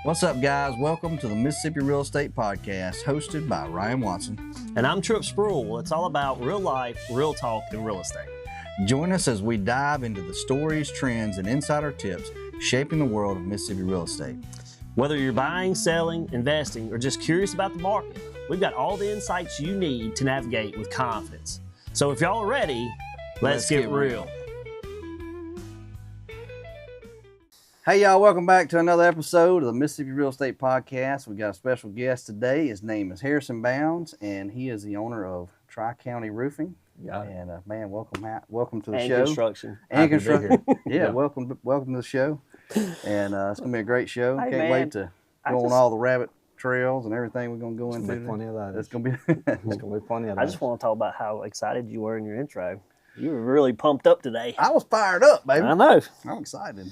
What's up, guys? Welcome to the Mississippi Real Estate Podcast, hosted by Ryan Watson. And I'm Tripp Spruill. It's all about real life, real talk, and real estate. Join us as we dive into the stories, trends, and insider tips shaping the world of Mississippi real estate. Whether you're buying, selling, investing, or just curious about the market, we've got all the insights you need to navigate with confidence. So if y'all are ready, let's get real. Hey, y'all, welcome back to another episode of the Mississippi Real Estate Podcast. We got a special guest today. His name is Harrison Bounds, and he is the owner of Tri-County Roofing. Yeah. And man, welcome to the And show. Construction. And construction. Yeah, welcome to the show. And it's gonna be a great show. Hey, Can't wait to go on all the rabbit trails and everything we're gonna go into. There's plenty of that. It's gonna be There's gonna be plenty of that. I just want to talk about how excited you were in your intro. You were really pumped up today. I was fired up, baby. I know. I'm excited.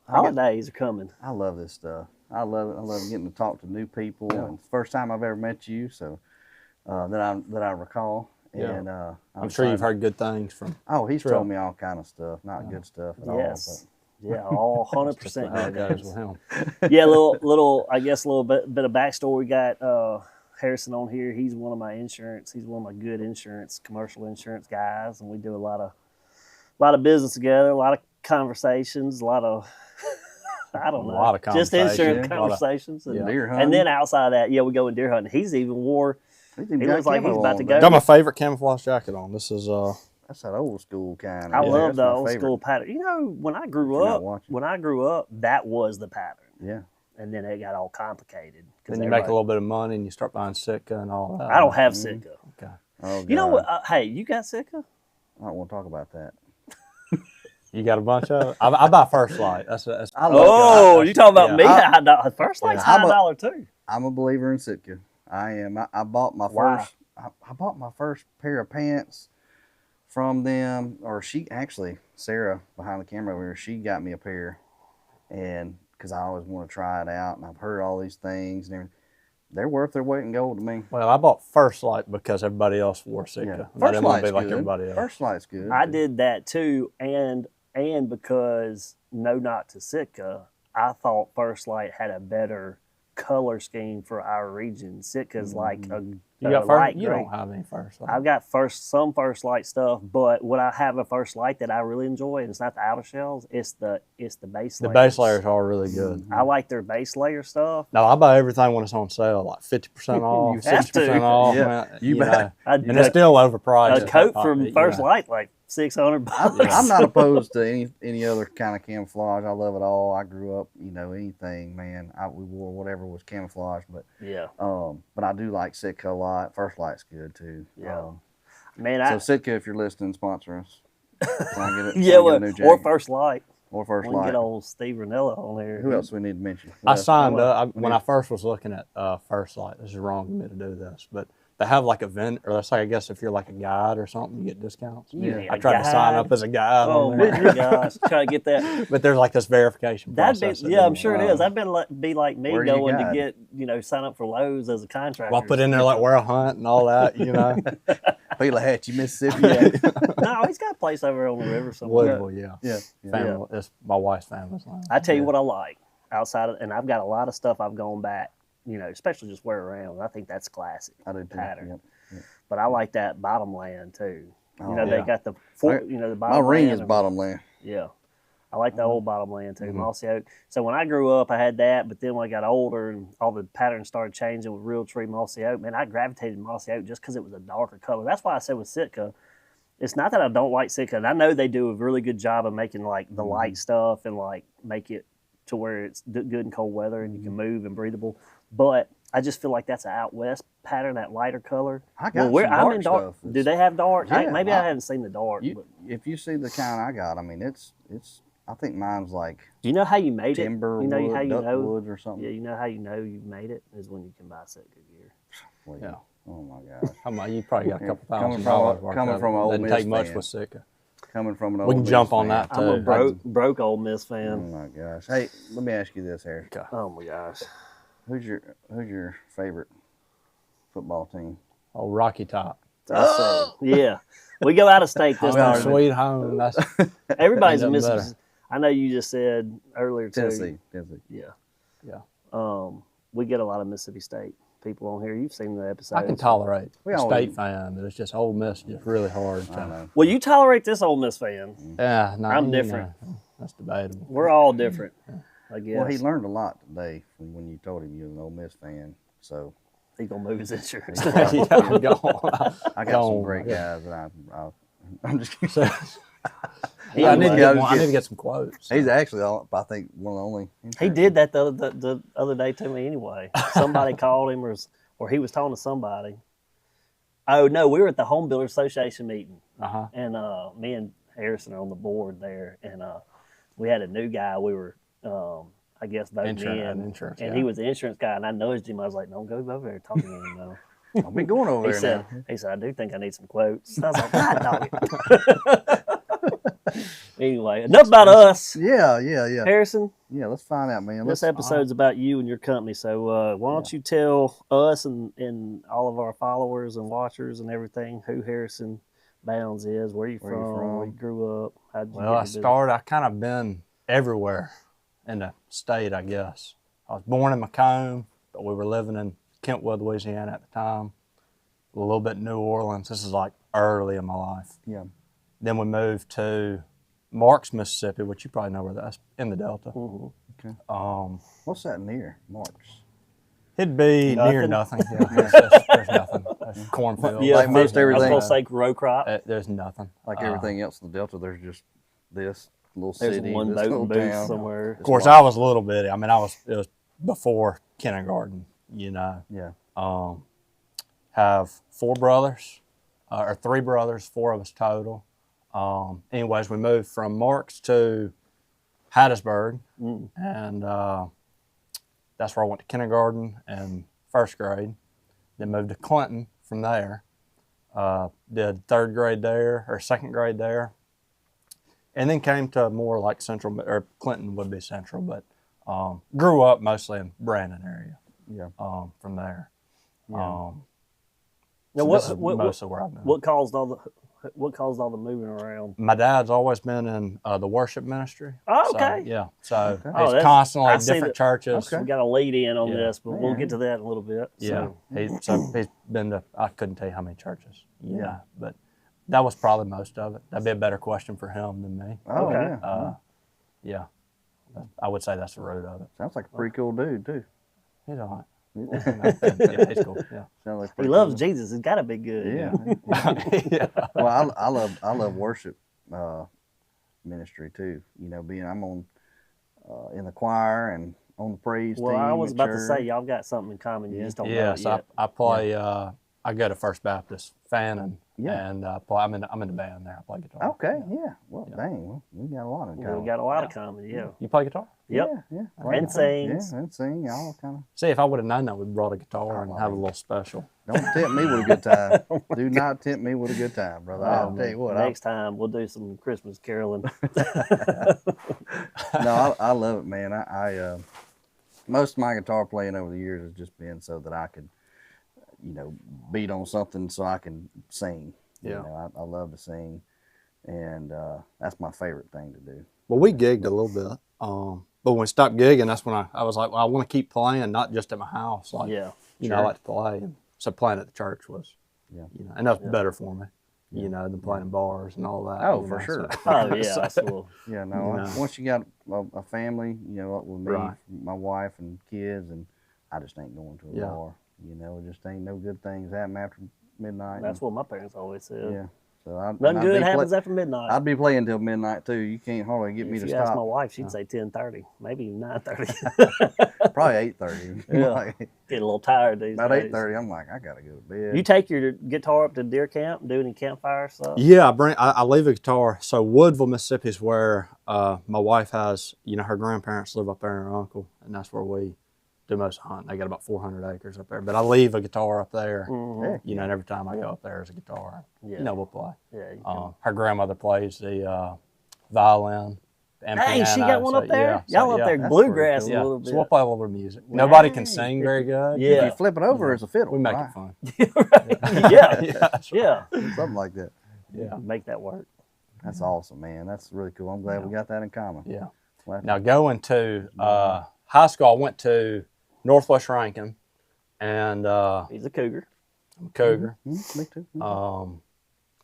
Holidays are coming. I love this stuff. I love it. I love getting to talk to new people. Yeah. And it's the first time I've ever met you, so that I recall. Yeah. And I'm sure you've heard good things from. Oh, he's Tripp. told me all kind of stuff, not good stuff at all. Yes. Yeah, all 100% Just how it good goes with him. Yeah, little. I guess a little bit of backstory. We got Harrison on here. He's one of my insurance. He's one of my good insurance, commercial insurance guys, and we do a lot of business together. A lot of conversations. A lot of I don't know. A lot of just insurance conversation, conversations. But deer hunting. And then outside of that, yeah, we go in deer hunting. He's even wore. He looks like he's about to go. Got my favorite camouflage jacket on. This is That's that old school kind. I love That's the my old favorite. school pattern. You know, when I If grew you're not up, watching. that was the pattern. Yeah. And then it got all complicated. then you make a little bit of money and you start buying Sitka and all that. I don't have Sitka. Okay. Oh, You know God. what? Hey, you got Sitka? I don't want to talk about that. You got a bunch of it? I buy First Light. That's I love Oh, you talking about yeah. me? High dollar. First Light's I'm high a- dollar too. I'm a believer in Sitka. I am. I bought my Why? first. I bought my first pair of pants from them, or Sarah behind the camera over here, she got me a pair, and because I always want to try it out, and I've heard all these things and everything. They're worth their weight in gold to me. Well, I bought First Light because everybody else wore Sitka. And I didn't want to be like everybody else. First Light's good. I did that too, and because not to Sitka, I thought First Light had a better color scheme for our region. Sitka's like a You got light First? You gray. don't have any First Light. I've got some First Light stuff, but what I have a First Light that I really enjoy, and it's not the outer shells, it's the base The layers. base layers are really good. I like their base layer stuff. Now I buy everything when it's on sale, like 50% off, You have 60% to. off. Yeah. man, You you bet. know. And it's still overpriced. A coat from First Light like $600. I'm not opposed to any other kind of camouflage. I love it all. I grew up, anything, man. We wore whatever was camouflage, but Yeah, but I do like Sitka a lot. First Light's good too. yeah. Man, So Sitka, if you're listening, sponsor us. Try and get it- yeah, try and get a well, new or jacket. First Light. Or First We can Light. get old Steve Ranella on there. Who else we need to mention? I signed up when I first was looking at First Light. This is wrong of me to do this, but they have like a vendor, or that's like, I guess if you're like a guide or something, you get discounts. Yeah. I tried to sign up as a guide Oh on there, my gosh, try to get that. but there's like this verification That'd process. be, yeah, I'm sure it is. That'd be like me Where do you going to guide? get, sign up for Lowe's as a contractor. Well, I put in there like where I hunt and all that, Pelahatchie, Mississippi. No, he's got a place over on the river somewhere. Woodville, yeah. Yeah. Family, it's my wife's family's land. I tell you what I like outside of, and I've got a lot of stuff I've gone back, especially just wear around. I think that's classic. I do too. Pattern. Yep. But I like that bottom land too. Oh, They yeah. got the the bottom My ring land is and- bottom land. Yeah. I like the old bottom land too, Mhm. mossy oak. So when I grew up, I had that, but then when I got older and all the patterns started changing with real tree mossy oak, man, I gravitated to mossy oak just because it was a darker color. That's why I said with Sitka, it's not that I don't like Sitka, and I know they do a really good job of making like the light stuff and like make it to where it's good in cold weather and you can move and breathable. But I just feel like that's an out west pattern, that lighter color. I got Well, some I'm dark in dark. stuff. Do they have dark? Yeah, Maybe I haven't seen the dark. But If you see the kind I got, I mean, it's. I think mine's like do you know how you made timber it? You know wood, how you duck know. wood or something. Yeah, you know how you know you've made it is when you can buy Sitka gear. Well, Yeah. Oh my gosh. How much? You probably got a couple Coming $1,000 from- worth coming of from it. an Ole Doesn't Miss take much fan. with Sitka. Coming from an old We can jump Miss on fan. that. I'm a too. broke Ole Miss Oh fan. my gosh. Hey, let me ask you this, Harry. Oh my gosh. Who's your favorite football team? Oh, Rocky Top. Yeah, we go out of state this Home time. sweet home. That's Everybody's a Ain't nothing Mississippi. I know you just said earlier too. Tennessee. Yeah. yeah. We get a lot of Mississippi State people on here. You've seen the episodes. I can tolerate We a always- state fan, but it's just Ole Miss just really hard. I know. Well, you tolerate this Ole Miss fan. Yeah, no, I'm you different. know, that's debatable. We're all different, I guess. Well, he learned a lot today from when you told him you was an Ole Miss fan. So He's going to move his insurance. Yeah, go on. I got Go some on, great yeah. guys that I'm just kidding. Yeah, I need to Yeah, get I one. I was need to get some quotes. He's actually, I think, one of the only. He did that the other day to me anyway. Somebody called him or he was talking to somebody. Oh, no, we were at the Home Builder Association meeting. Uh-huh. And me and Harrison are on the board there. And we had a new guy we were, I guess, voting in. Insurance, and yeah. he was the insurance guy. And I nudged him. I was like, don't go over there talking to him, though. I'll be going over there now. He said, I do think I need some quotes. I was like, God, dog it. Anyway, enough about us. Yeah. Harrison, Yeah, let's find out, man. this episode's about you and your company. So why don't you tell us and all of our followers and watchers and everything who Harrison Bounds is, where you from, where you grew up, how'd you Well, get I kind of been everywhere in the state, I guess. I was born in Macomb, but we were living in Kentwood, Louisiana at the time. A little bit in New Orleans. This is like early in my life. Yeah. Then we moved to Marks, Mississippi, which you probably know where that's in the Delta. Mhm. Okay. What's that near Marks? It'd be near Nothing. nothing. Yeah, there's nothing. There's cornfield. Yeah, Like most I was everything. going to say row crop. There's nothing. Like everything else in the Delta, there's just this little There's city, one this boat little and booth town. somewhere. Of course, I was a little bitty. I mean, it was before kindergarten, you know. Yeah. Have 4 brothers, or 3 brothers, 4 of us total. Anyways, we moved from Marks to Hattiesburg, and that's where I went to kindergarten and first grade. Then moved to Clinton from there. Did 3rd grade there, or 2nd grade there. And then came to more like Central, or Clinton would be Central, but grew up mostly in Brandon area. Yeah. From there. Yeah. Now, So what, this is what, mostly where I've been. what caused all the moving around? My dad's always been in the worship ministry. Oh, So, okay. yeah. So Oh, he's that's- constantly I see different that- churches. Okay. We got a lead in on Yeah. this, but we'll get to that in a little bit. Yeah. So, He's been to, I couldn't tell you how many churches. You Yeah. know, but that was probably most of it. That'd be a better question for him than me. Oh, Okay. yeah. Yeah. I would say that's the root of it. Sounds like a pretty cool dude, too. He's all right. Yeah, he's cool. Yeah. Sounds like he pretty loves cool. Jesus. It's got to be good. Yeah. Yeah. Well, I love worship ministry too. You know, I'm on in the choir and on the praise Well, team. I was at about to church. say, y'all got something in common. You just don't know Yeah, it so yet. I play. I go to First Baptist Fannin, Yeah. and play. I'm in the band there. I play guitar. Okay, yeah. Well, dang, well, we got a lot in We common. got a lot of common, yeah. You play guitar? Yep. Yeah. And sings. Yeah, and sing. All kind of. See, if I would have known that, we'd brought a guitar and have a little special. Don't tempt me with a good time. Do not tempt me with a good time, brother. I'll tell you what. Next time, we'll do some Christmas caroling. No, I love it, man. I most of my guitar playing over the years has just been so that I could, you know, beat on something so I can sing. You Yeah. know, I love to sing, and that's my favorite thing to do. Well, we gigged a little bit, but when we stopped gigging, that's when I was like, well, I want to keep playing, not just at my house. Like, Yeah, you know, I like to play, and so playing at the church was, Yeah. you know, and that's better for me, you know, than playing in bars and all that. Oh, you for know, sure. so- Oh, yeah, that's cool. Yeah, no. You know. Once you got a family, you know, with me, Right. my wife and kids, and I just ain't going to a Yeah. bar. You know, it just ain't no good things happen after midnight. That's what my parents always said. Yeah. So Nothing good happens after midnight. I'd be playing till midnight too. You can't hardly get me If to you ask my stop. wife, she'd say 10:30, maybe 9:30. Probably 8:30. Yeah. Get a little tired these About days. 8:30, I'm like, I gotta go to bed. You take your guitar up to deer camp and do any campfire stuff? Yeah, I leave a guitar. So Woodville, Mississippi is where my wife has, you know, her grandparents live up there and her uncle, and that's where we do most hunting. They got about 400 acres up there. But I leave a guitar up there, Mhm. you know, and every time I go up there is a guitar. Yeah. You know, we'll play. Yeah. You can. Her grandmother plays the violin. And Hey, she piano, got one so, up there? yeah, Y'all so, up yeah. there That's bluegrass pretty a Yeah, little bit. so we'll play a little bit of music. Nobody can Hey. sing very good. Yeah. If you flip it over, it's a fiddle. We make right? it fun. yeah. Yeah, that's right. Yeah. Something like that. Yeah. Make that work. That's awesome, man. That's really cool. I'm glad we got that in common. Yeah. Glad- Now going to high school, I went to Northwest Rankin, and He's a cougar. I'm a cougar. Me too.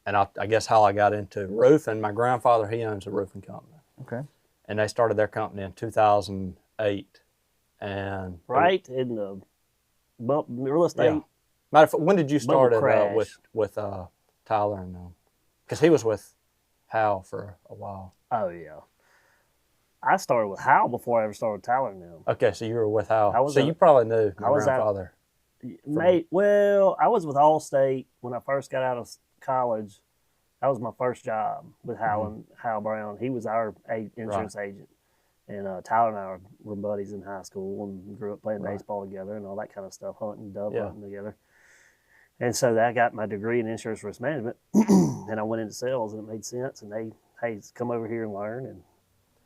And I guess how I got into roofing, my grandfather, he owns a roofing company. Okay. And they started their company in 2008. And Right in the real estate. Yeah. Matter of fact, when did you start crash. with Tyler and them? Because he was with Hal for a while. Oh, yeah. I started with Hal before I ever started with Tyler and them. Okay, so you were with Hal. I was so a- you probably knew my I was at- grandfather. Well, I was with Allstate when I first got out of college. That was my first job with Hal and Hal Brown. He was our insurance agent. And Tyler and I were buddies in high school and grew up playing baseball together and all that kind of stuff, hunting, dove hunting together. And so I got my degree in insurance risk management, and I went into sales, and it made sense. And hey, come over here and learn. And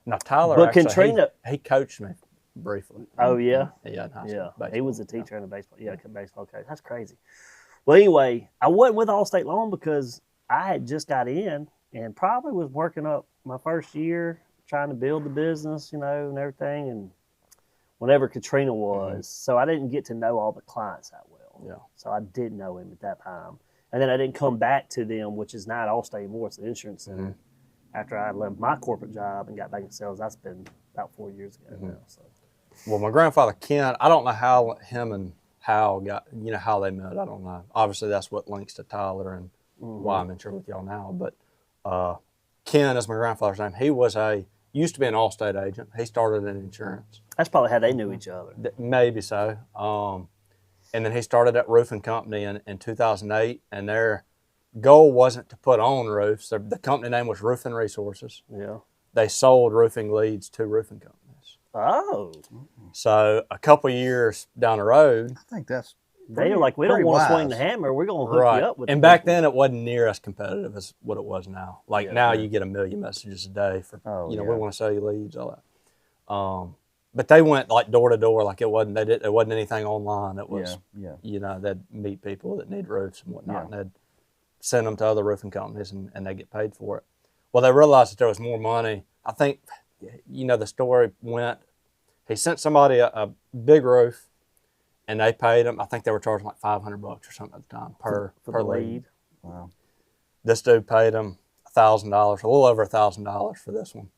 Now Tyler, But actually, Katrina- he coached me briefly. oh yeah, Yeah, in high school. yeah, baseball. he was a teacher and a baseball, baseball coach. That's crazy. Well, anyway, I wasn't with Allstate long because I had just got in and probably was working up my first year, trying to build the business, and everything. And whenever Katrina was, so I didn't get to know all the clients that well. Yeah. So I didn't know him at that time. And then I didn't come back to them, which is not Allstate anymore, it's the insurance center. After I left my corporate job and got back in sales, that's been about 4 years ago now. So. Well, my grandfather Ken, I don't know how him and Hal got, how they met. I don't know. Obviously, that's what links to Tyler and why I'm in here with y'all now. But Ken is my grandfather's name. He used to be an Allstate agent. He started in insurance. That's probably how they knew each other. Maybe so. And then he started that roofing company in 2008, and their goal wasn't to put on roofs. The company name was Roofing Resources. Yeah. They sold roofing leads to roofing companies. Oh. So a couple years down the road, I think that's They were like, we don't pretty want to swing wise. the hammer. We're going to hook right. you up with And the back business." then, it wasn't near as competitive as what it was now. Like now, you get 1 million messages a day for we want to sell you leads, all that. But they went like door to door, like it wasn't anything online. It was they'd meet people that need roofs and whatnot, and they'd send them to other roofing companies, and they get paid for it. Well, they realized that there was more money. I think the story went. He sent somebody a big roof, and they paid him. I think they were charging like $500 or something at the time per the lead. lead. wow. This dude paid him $1,000, a little over $1,000 for this one.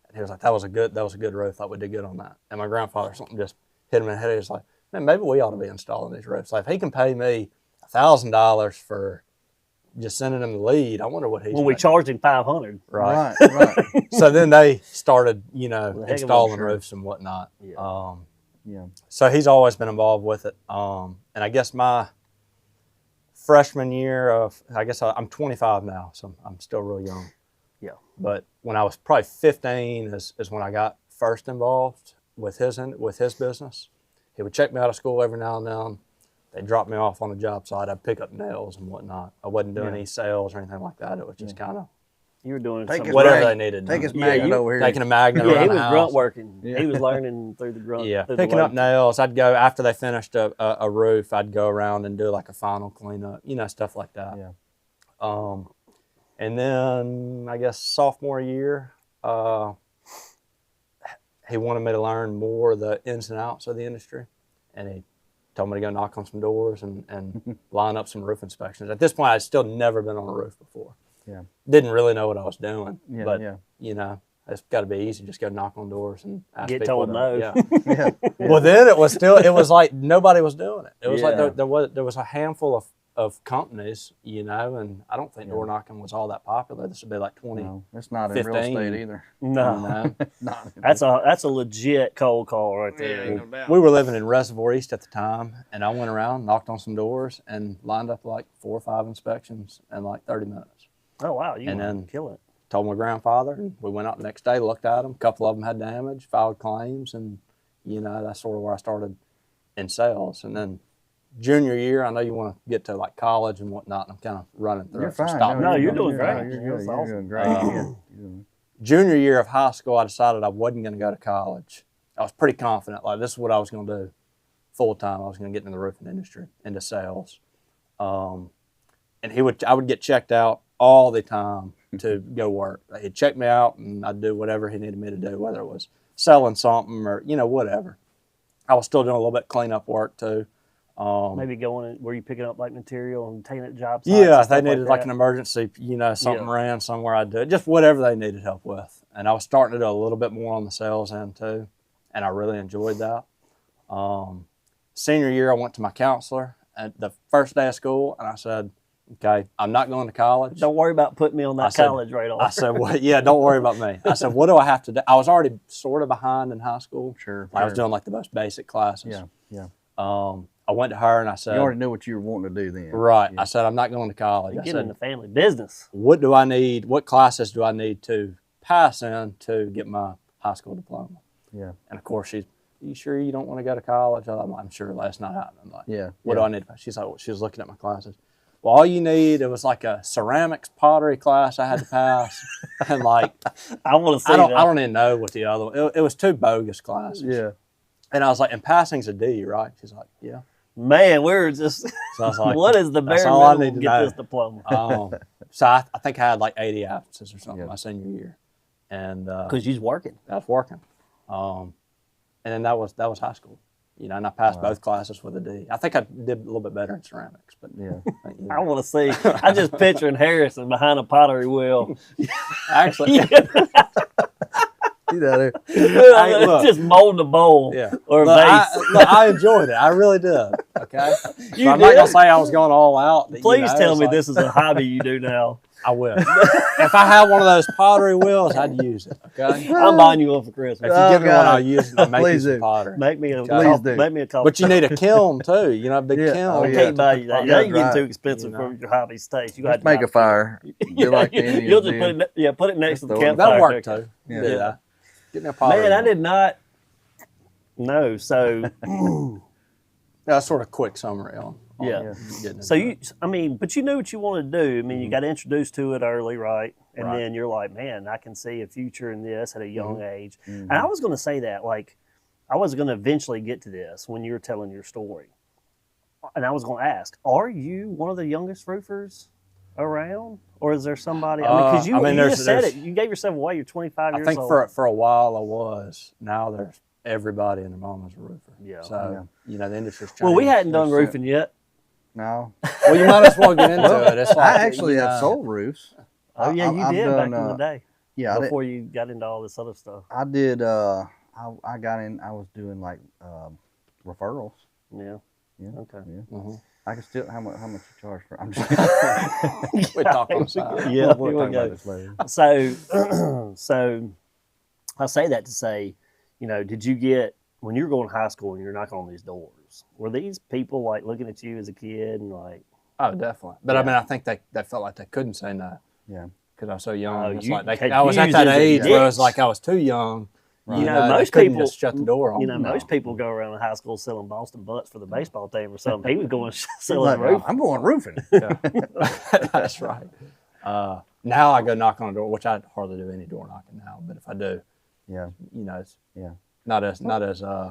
And he was like, that was a good roof. Like, we did good on that. And my grandfather, something just hit him in the head. He was like, man, maybe we ought to be installing these roofs. Like, if he can pay me $1,000 for just sending him the lead, I wonder what he's When we making. charged him $500. Right. Right. So then they started, heck of a installing sure. roofs and whatnot. Yeah. Yeah. So he's always been involved with it. And I guess my freshman year I'm 25 now, so I'm still real young. Yeah. But when I was probably 15 is when I got first involved with his business. He would check me out of school every now and then. They'd drop me off on the job site. I'd pick up nails and whatnot. I wasn't doing any sales or anything like that. It was just kind of You were doing Take something. his whatever mag- they needed. Take his done. magnet over here. Taking a magnet Yeah, around he the was house. grunt working. Yeah. He was learning through the grunt. Yeah, through the picking up work. nails. I'd go after they finished a roof. I'd go around and do like a final cleanup, stuff like that. Yeah. And then I guess sophomore year, he wanted me to learn more of the ins and outs of the industry, and he told me to go knock on some doors and line up some roof inspections. At this point, I'd still never been on a roof before. Yeah. Didn't really know what I was doing, Yeah, but yeah. it's got to be easy. Just go knock on doors and ask Get people told to- no. Yeah. Yeah. Well, then it was like nobody was doing it. It was Yeah. like there was a handful of companies, and I don't think door knocking was all that popular. This would be like 20. No, it's not in real 15. estate either. No. Not. That's a legit cold call right there. Yeah, ain't no doubt. We were living in Reservoir East at the time, and I went around, knocked on some doors, and lined up like 4 or 5 inspections in like 30 minutes. Oh wow, you And were then- killing it. Told my grandfather, and we went out the next day, looked at them. A couple of them had damage, filed claims, and that's sort of where I started in sales. And then junior year, I know you want to get to like college and whatnot, and I'm kind of running through You're it. so fine. stop No, me. you're doing You're great. good. You're That's good. awesome. You're doing great. You're doing- Junior year of high school, I decided I wasn't going to go to college. I was pretty confident, like this is what I was going to do full time. I was going to get into the roofing industry, into sales. And I would get checked out all the time to go work. He'd check me out, and I'd do whatever he needed me to do, whether it was selling something or whatever. I was still doing a little bit of cleanup work too. Maybe going, were you picking up like material and taking it to job sites? Yeah, and if they stuff needed like like that? an emergency, something ran somewhere, I'd do it. Just whatever they needed help with. And I was starting to do a little bit more on the sales end too, and I really enjoyed that. Senior year, I went to my counselor at the first day of school, and I said, okay, I'm not going to college. Don't worry about putting me on that college radar. I said, well, yeah, don't worry about me. I said, what do I have to do? I was already sort of behind in high school. Sure. I was doing like the most basic classes. Yeah. I went to her and I said, You already knew what you were wanting to do then. right. Yeah. I said, I'm not going to college. You I get said, in the family business. what do I need? What classes do I need to pass in to get my high school diploma? Yeah. And of course, you sure you don't want to go to college? I'm sure that's not happening. I'm like, Yeah. what do I need? She's like, she was looking at my classes. Well, all you need, it was like a ceramics pottery class I had to pass. And like, I want to see I that. don't even know what the other one, it was 2 bogus classes. Yeah. And I was like, and passing's a D, right? She's like, yeah. Man, we're just, So I was like, what is the that's bare all I minimum need to to get know. this diploma? So I think I had like 80 absences or something Yeah. my senior year. And Because you're working. I was working. And then that was high school. And I passed both classes with a D. I think I did a little bit better in ceramics, but Yeah. I want to see. I just picturing Harrison behind a pottery wheel. actually, See that there? look. Just molding a bowl yeah. or a Look, base. I enjoyed it. I really did. Okay. So You I'm not did? gonna say I was going all out. But, Please tell it's me like, this is a hobby you do now. I will. If I had one of those pottery wheels, I'd use it. Okay. I'm buying you one for Christmas. If you Oh, give me one, God. I'll use it. I'll make you Please some do. pottery. Make me a Please coffee. do. Make me a coffee. But you need a kiln too. A big Yeah. kiln. Oh, I yeah. can't buy you that. Yeah, That ain't getting right. too expensive for your hobby stage. You got Just make a fire. You're like the Indians You'll just did. put it next to the That'll campfire. That'll work there. too. Yeah. Do that. Get me a pottery. Man, I wheel. did not know. So That's sort of quick summary on Yeah. getting So into it. but you knew what you wanted to do. I mean, you got introduced to it early, right? And Right. then you're like, man, I can see a future in this at a young age. Mhm. And I was going to say that, like, I was going to eventually get to this when you were telling your story. And I was going to ask, are you one of the youngest roofers around? Or is there somebody? I mean, because you, you there's- just said there's- it. You gave yourself away. You're 25 I years think old. for a while I was. Now there's everybody and their mama's a roofer. Yeah. So the industry's changed. Well, we hadn't done There's roofing yet. No. Well, you might as well get into it. It's like, I actually have sold roofs. Oh, yeah, you I've did done, back in the day. Yeah, I did. Before you got into all this other stuff. I did. I got in. I was doing like referrals. Yeah. Yeah. Okay. Yeah. Mhm. I can still. How much you charge for? I'm just kidding. we talk on the side. Yeah, we'll here we talk go. about this later. So I say that to say, did you get, when you were going to high school and you're knocking on these doors, were these people like looking at you as a kid and like, Oh, definitely. But Yeah. I mean, I think they felt like they couldn't say no Yeah. because I was so young. Oh, It's you like had I was at used that as a age where it was ditch. like I was too young. Right. You know, they most couldn't people- just shut the door on. No. most people go around in high school selling Boston butts for the baseball team or something. He was going selling Like, roof. I'm going roofing. That's right. Now I go knock on a door, which I hardly do any door knocking now. But if I do, Yeah. it's Yeah. not as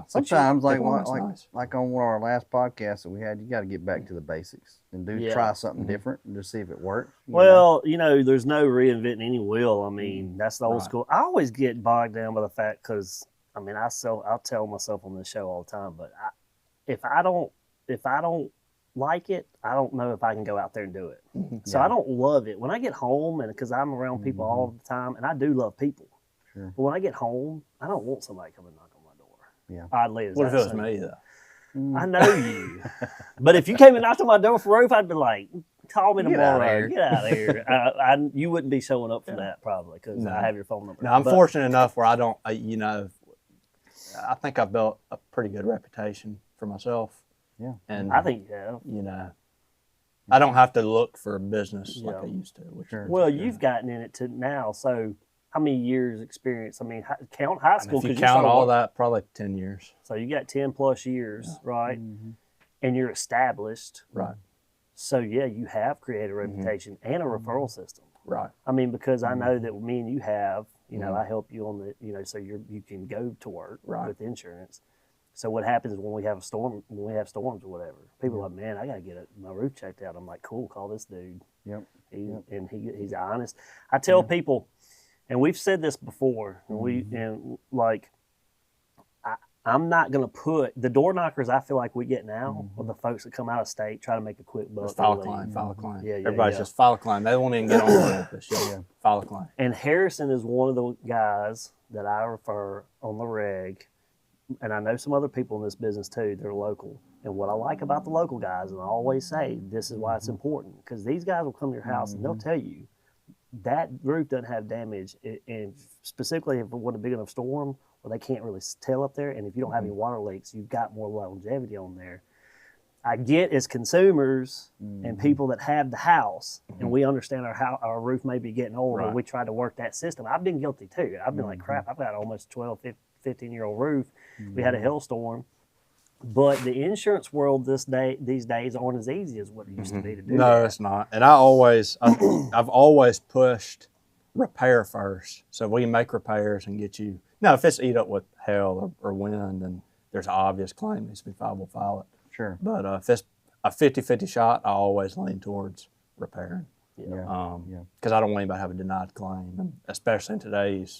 Sometimes, like Well, one, that's like nice. like on one of our last podcasts that we had, you got to get back to the basics and Yeah. try something Mhm. different and just see if it works. Well, there's no reinventing any wheel. I mean, that's the old Right. school. I always get bogged down by the fact because I mean, I'll tell myself on this show all the time, but if I don't like it, I don't know if I can go out there and do it. So Yeah. I don't love it when I get home, and because I'm around people all the time, and I do love people. Sure. But when I get home, I don't want somebody coming knock on my door. Yeah. Oddly, as What if that it was sounds. me though? I know you. But if you came and knocked on my door for roof, I'd be like, call me Get outta tomorrow. here. Get out of here. You wouldn't be showing up for that probably because No. I have your phone number. No, I'm But- fortunate enough where I don't. I think I've built a pretty good reputation for myself. Yeah. And I think, yeah. I don't have to look for business like Yeah. I used to. Which Sure. Well, is good. you've gotten in it to now. So how many years experience? I mean, count high I mean, school. if you 'cause count started all working- that, probably 10 years. So you got 10 plus years, right? Mhm. And you're established. Right. So yeah, you have created a reputation and a referral system. Right. I mean, because I know that me and you have, Mhm. I help you on the, so you can go to work Right. with insurance. So what happens is when we have storms or whatever, people are like, man, I gotta get my roof checked out. I'm like, cool, call this dude. Yep. And he's honest. I tell people, and we've said this before, and I'm not going to put the door knockers I feel like we get now are the folks that come out of state, try to make a quick buck. File a claim, file a claim. Yeah, Everybody's just file a claim. They won't even get on the this. File a claim. And Harrison is one of the guys that I refer on the reg, and I know some other people in this business too. They're local. And what I like about the local guys, and I always say this is why it's important, because these guys will come to your house and they'll tell you that roof doesn't have damage, and specifically if it wasn't a big enough storm, or they can't really tell up there, and if you don't have any water leaks, you've got more longevity on there. I get as consumers and people that have the house, and we understand our roof may be getting older, Right. we try to work that system. I've been guilty too. I've been like, crap, I've got almost 12, 15-year-old roof. We had a hailstorm. But the insurance world these days aren't as easy as what it used to be to do No, that. it's not. And I've always pushed repair first, so we can make repairs and get you. Now, if it's eat up with hail or wind, and there's an obvious claim needs to be filed, we'll file it. Sure. But if it's a 50-50 shot, I always lean towards repairing. Yeah. Because I don't want anybody to have a denied claim, and especially in today's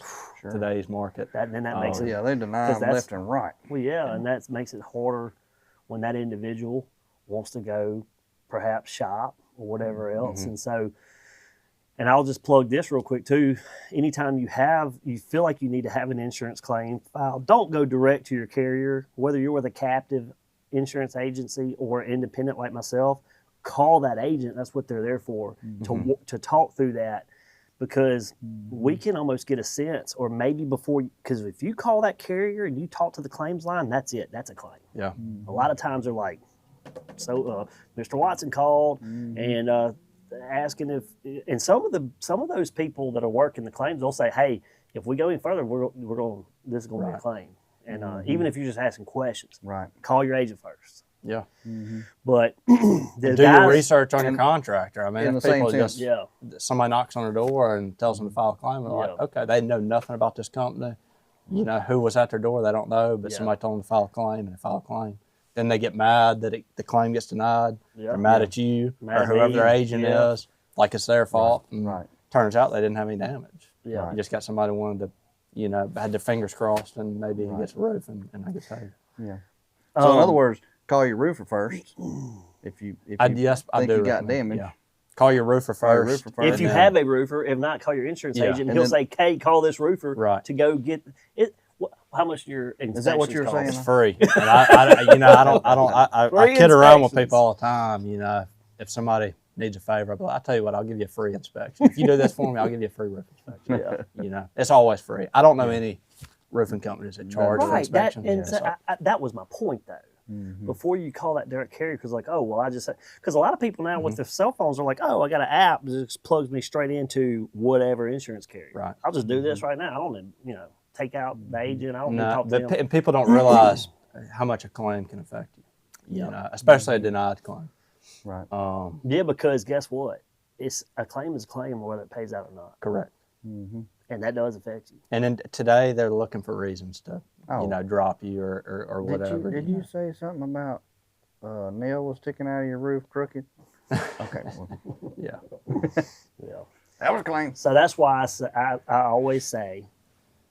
market. That makes it. Yeah, they deny 'cause them left and right. Well, yeah, and that makes it harder when that individual wants to go perhaps shop or whatever else. And so, and I'll just plug this real quick too. Anytime you feel like you need to have an insurance claim filed, don't go direct to your carrier, whether you're with a captive insurance agency or independent like myself. Call that agent. That's what they're there for, to talk through that, because we can almost get a sense, or maybe because if you call that carrier and you talk to the claims line, that's it. That's a claim. Yeah. A lot of times they're like, so Mr. Watson called and asking if, and some of those people that are working the claims, they'll say, hey, if we go any further, this is going to be a claim. And even if you're just asking questions, call your agent first. Yeah. But do your research on your contractor. I mean, in if the same people sense, just somebody knocks on the door and tells them to file a claim, they're like, okay, they know nothing about this company. You know, who was at their door, they don't know, but somebody told them to file a claim, and they file a claim. Then they get mad that the claim gets denied. They're mad at you or whoever their agent is, like it's their fault. Right. Turns out they didn't have any damage. Yeah. You just got somebody who wanted to, had their fingers crossed, and maybe he gets a roof and I get paid. Yeah. So in other words, call your roofer first. If you think I you do got recommend, damage. yeah. Call your roofer first. If you have a roofer, if not, call your insurance agent. He'll say, "Hey, call this roofer to go get it." How much your inspection? Is that what you're saying? It's free. And I kid around with people all the time. You know, if somebody needs a favor, I'll tell you what, I'll give you a free inspection. If you do this for me, I'll give you a free roof inspection. Yeah. You know, it's always free. I don't know any roofing companies that charge for inspections. That was my point, though. Before you call that direct carrier, because like, oh, well, because a lot of people now with their cell phones are like, oh, I got an app that just plugs me straight into whatever insurance carrier. Right. I'll just do this right now. I don't, take out the agent. I don't need to talk to them. And people don't realize how much a claim can affect you. You know, especially a denied claim. Right. Yeah, because guess what? A claim is a claim whether it pays out or not. Correct. And that does affect you. And then today they're looking for reasons to, drop you or whatever. Did you say something about nail was sticking out of your roof crooked? Okay. Well, yeah. That was a claim. So that's why I always say,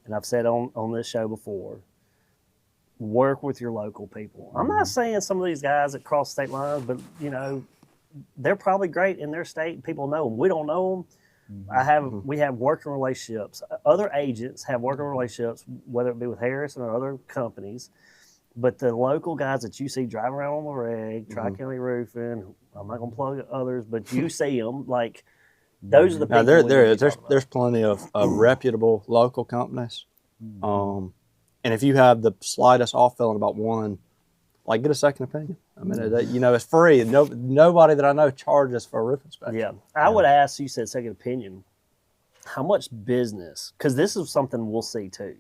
and I've said on this show before, work with your local people. I'm not saying some of these guys that cross state lines, but they're probably great in their state. People know them. We don't know them. We have working relationships. Other agents have working relationships, whether it be with Harrison or other companies. But the local guys that you see driving around on the reg, Tri-County Roofing, I'm not going to plug others, but you see them, like, those are the people. Now, there's plenty of reputable local companies. And if you have the slightest off feeling about one, like, get a second opinion. I mean, it's free. Nobody that I know charges for a roof inspection. Yeah. I would ask, you said second opinion, how much business, because this is something we'll see too.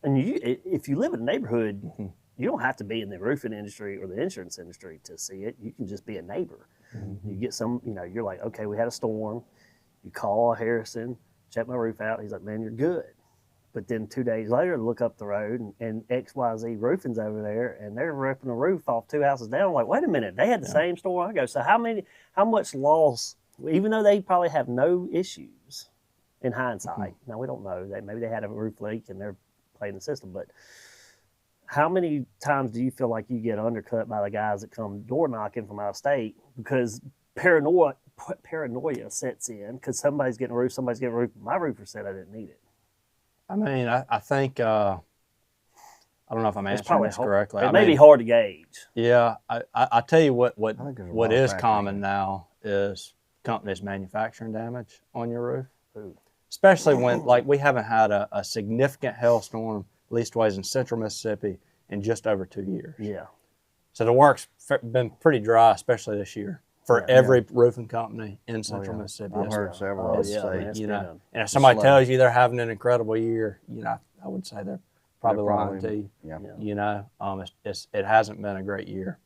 And if you live in a neighborhood, you don't have to be in the roofing industry or the insurance industry to see it. You can just be a neighbor. You get you're like, okay, we had a storm. You call Harrison, check my roof out. He's like, man, you're good. But then 2 days later, look up the road and XYZ Roofing's over there, and they're ripping the roof off 2 houses down. I'm like, wait a minute, they had the same storm I go. So how much loss, even though they probably have no issues in hindsight. Now, we don't know. Maybe they had a roof leak and they're playing the system, but How many times do you feel like you get undercut by the guys that come door knocking from out of state because paranoia sets in because somebody's getting a roof, somebody's getting a roof. My roofer said I didn't need it. I mean, I think I don't know if I'm answering this correctly. It may be hard to gauge. Yeah, I tell you what is factor common now is companies manufacturing damage on your roof, Ooh. especially when like we haven't had a significant hailstorm leastways in central Mississippi in just over 2 years. Yeah. So the work's been pretty dry, especially this year, for every roofing company in central Mississippi. I've heard several say, you know, and if somebody tells you they're having an incredible year, you know, I would say they're probably lying to you. Yeah. You know, it hasn't been a great year.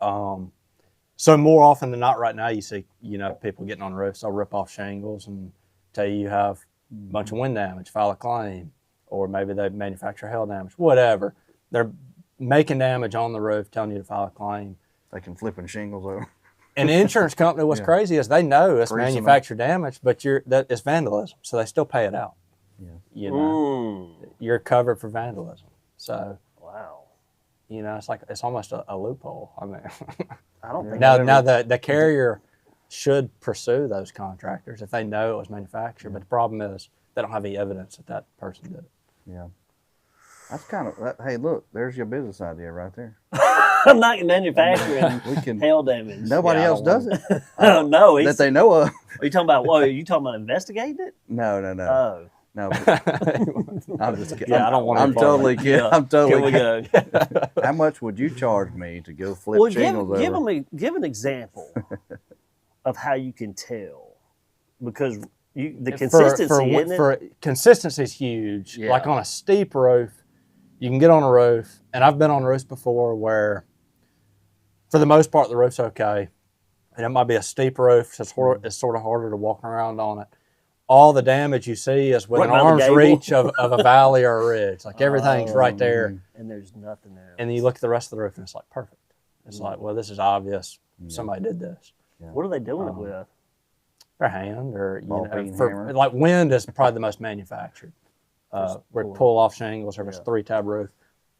So more often than not, right now you see, you know, people getting on roofs. They'll rip off shingles and tell you have a bunch of wind damage, file a claim, or maybe they manufacture hail damage, whatever. They're making damage on the roof, telling you to file a claim. They can flipping shingles over. And the insurance company, what's crazy is they know it's manufactured damage, but it's vandalism, so they still pay it out. Yeah. You know, you're covered for vandalism. So, wow. You know, it's almost a loophole. I mean, I don't think now the carrier should pursue those contractors if they know it was manufactured, but the problem is they don't have any evidence that person did it. Yeah. That's kind of, hey, look, there's your business idea right there. I'm not manufacturing hail damage. Nobody else does it. Oh, no. That they know of. Are you talking about, what, are you talking about investigating it? No. Oh. No. I'm just kidding. Yeah, I don't want to. I'm totally kidding. Yeah. I'm totally Here we go. How much would you charge me to go flip shingles over? Give an example of how you can tell. Because the consistency, consistency is huge. Yeah. Like on a steep roof, you can get on a roof, and I've been on roofs before where, for the most part, the roof's okay. And it might be a steep roof, so it's sort of harder to walk around on it. All the damage you see is within arm's reach of a valley or a ridge. Like everything's right there. And there's nothing there. And then you look at the rest of the roof, and it's like perfect. It's like, well, this is obvious. Somebody did this. Yeah. What are they doing it with? Their hand, or hammer. like wind is probably the most manufactured. Where pull off shingles, or if it's a 3-tab roof,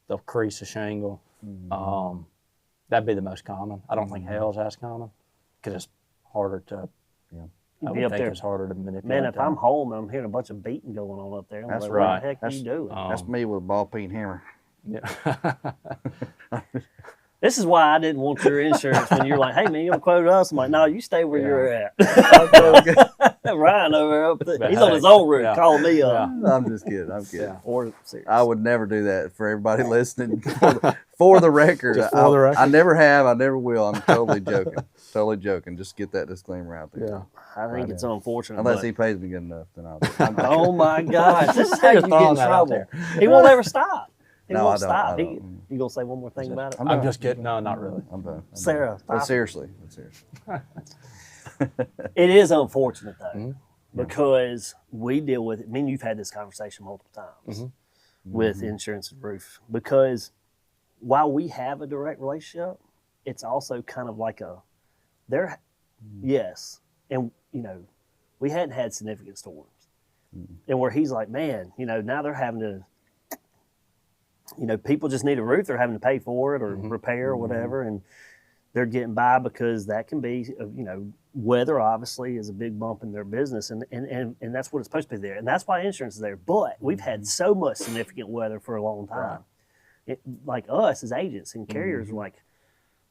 they'll crease a shingle. That'd be the most common. I don't think hail's as common because it's harder to. I would think it's harder to manipulate. Man, if I'm home and I'm hearing a bunch of beating going on up there, I'm that's like, right. What the heck are you doing? That's me with a ball peen hammer. Yeah. This is why I didn't want your insurance when you're like, hey, man, you going to quote us? I'm like, no, you stay where you're at. Ryan over there, he's on his own roof. Call me up. I'm just kidding. I'm kidding. Yeah. Or serious. I would never do that for everybody listening. For the record, I never have. I never will. I'm totally joking. Totally joking. Just get that disclaimer out there. Yeah. I think it's unfortunate. Unless he pays me good enough, then I'll do it. Oh, my gosh. This is how you get in trouble. He won't ever stop. He won't stop. You going to say one more thing about it? I'm just kidding. No, not really. I'm done. Sarah. But seriously. It is unfortunate, though, because we deal with it. I mean, you've had this conversation multiple times with insurance and roof. Because while we have a direct relationship, it's also kind of like yes. And, you know, we hadn't had significant storms. And where he's like, man, you know, now they're having to, you know, people just need a roof. They're having to pay for it or repair or whatever. And they're getting by because that can be, you know, weather obviously is a big bump in their business. And that's what it's supposed to be there. And that's why insurance is there. But we've had so much significant weather for a long time. Like us as agents and carriers,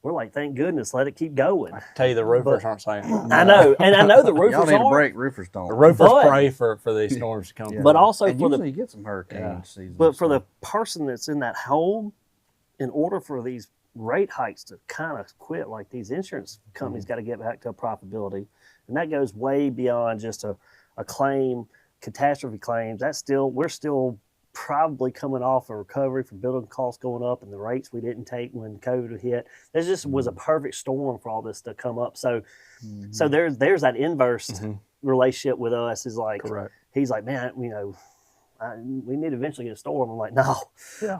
we're like, thank goodness, let it keep going. I tell you, the roofers aren't saying that. I know. And I know the roofers Y'all need aren't. a break. Roofers don't. The roofers pray for these storms to come. But also and for usually you get some hurricane season. But for the person that's in that home, in order for these rate hikes to kind of quit, like these insurance companies got to get back to a profitability. And that goes way beyond just a claim, catastrophe claims. We're still probably coming off a recovery from building costs going up and the rates we didn't take when COVID hit. This just was a perfect storm for all this to come up. So there's that inverse relationship with us is like, he's like, man, you know, we need to eventually get a storm. I'm like, no,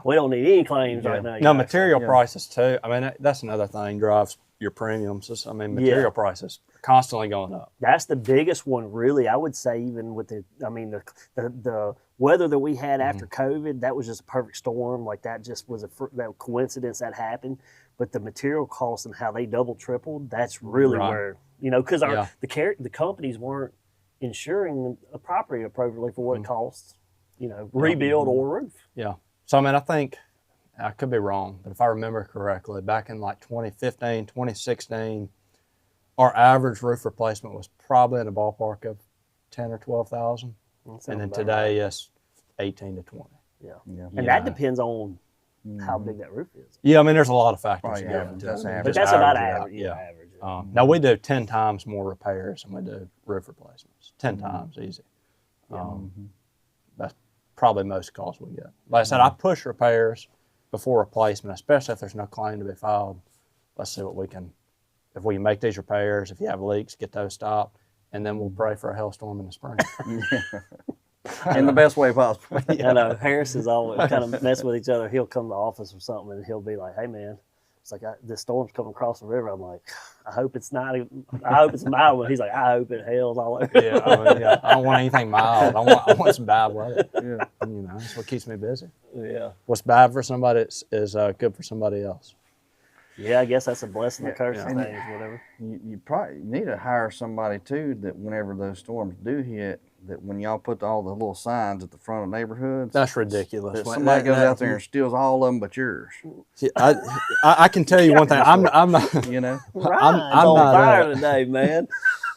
we don't need any claims right now. No, material prices too. I mean, that's another thing drives your premiums. I mean, material prices constantly going up. That's the biggest one, really. I would say, even with the weather that we had after COVID, that was just a perfect storm. Like that just was that coincidence that happened. But the material costs and how they double tripled, that's really where, because the companies weren't insuring a property appropriately for what it costs, rebuild or roof. Yeah. So, I mean, I think, I could be wrong, but if I remember correctly, back in like 2015, 2016, our average roof replacement was probably in the ballpark of 10 or 12,000. And then today it's 18 to 20. Yeah. And that depends on how big that roof is. Yeah, I mean, there's a lot of factors. That's average. But that's about average. Average. Now, we do 10 times more repairs than we do roof replacements. 10 times, easy. That's probably most calls we get. Like I said, I push repairs before replacement, especially if there's no claim to be filed. Let's see what we can, if we can make these repairs, if you have leaks, get those stopped, and then we'll pray for a hailstorm in the spring. In the best way possible. I know Harris is always kind of messing with each other. He'll come to the office or something, and he'll be like, "Hey, man, it's like this storm's coming across the river." I'm like, "I hope it's not. I hope it's mild." But he's like, "I hope it hails all over." I don't want anything mild. I want some bad weather. Yeah, that's what keeps me busy. Yeah. What's bad for somebody is good for somebody else. Yeah, I guess that's a blessing or curse thing, whatever. You probably need to hire somebody too that whenever those storms do hit, that when y'all put all the little signs at the front of neighborhoods, that's ridiculous. That somebody goes out there and steals all of them but yours. See, I can tell you one thing. I'm not. I'm on fire today, man.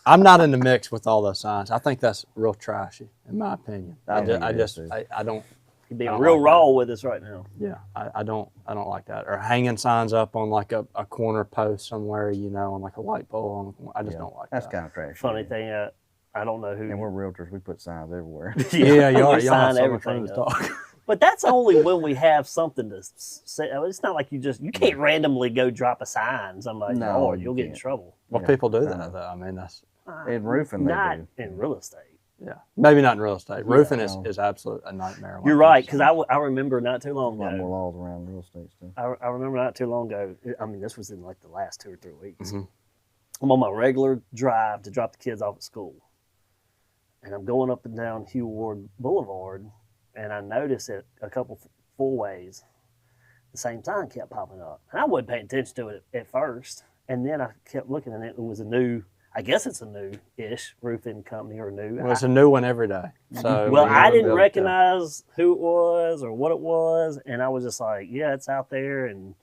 I'm not in the mix with all those signs. I think that's real trashy, in my opinion. I don't. You're being real raw with us right now. Yeah, I don't like that. Or hanging signs up on like a corner post somewhere, on like a light pole. I just don't like that. That's kind of trash. Funny thing, I don't know who. And we're realtors. We put signs everywhere. y'all sign have so everything much talk. But that's only when we have something to say. It's not like you can't randomly go drop a sign. Somebody, you'll get in trouble. Well, people do that though. I mean, that's in roofing. Not they do. in real estate. Yeah, maybe not in real estate. Roofing is absolute a nightmare. You're right, because I remember not too long ago. A lot more laws around real estate stuff. I remember not too long ago. I mean, this was in like the last 2 or 3 weeks. I'm on my regular drive to drop the kids off at school, and I'm going up and down Hugh Ward Boulevard, and I noticed that a couple four ways, the same sign kept popping up, and I wasn't paying attention to it at first, and then I kept looking, and it was a new. I guess it's a new-ish roofing company or new. Well, it's a new one every day. So I didn't recognize who it was or what it was, and I was just like, "Yeah, it's out there." And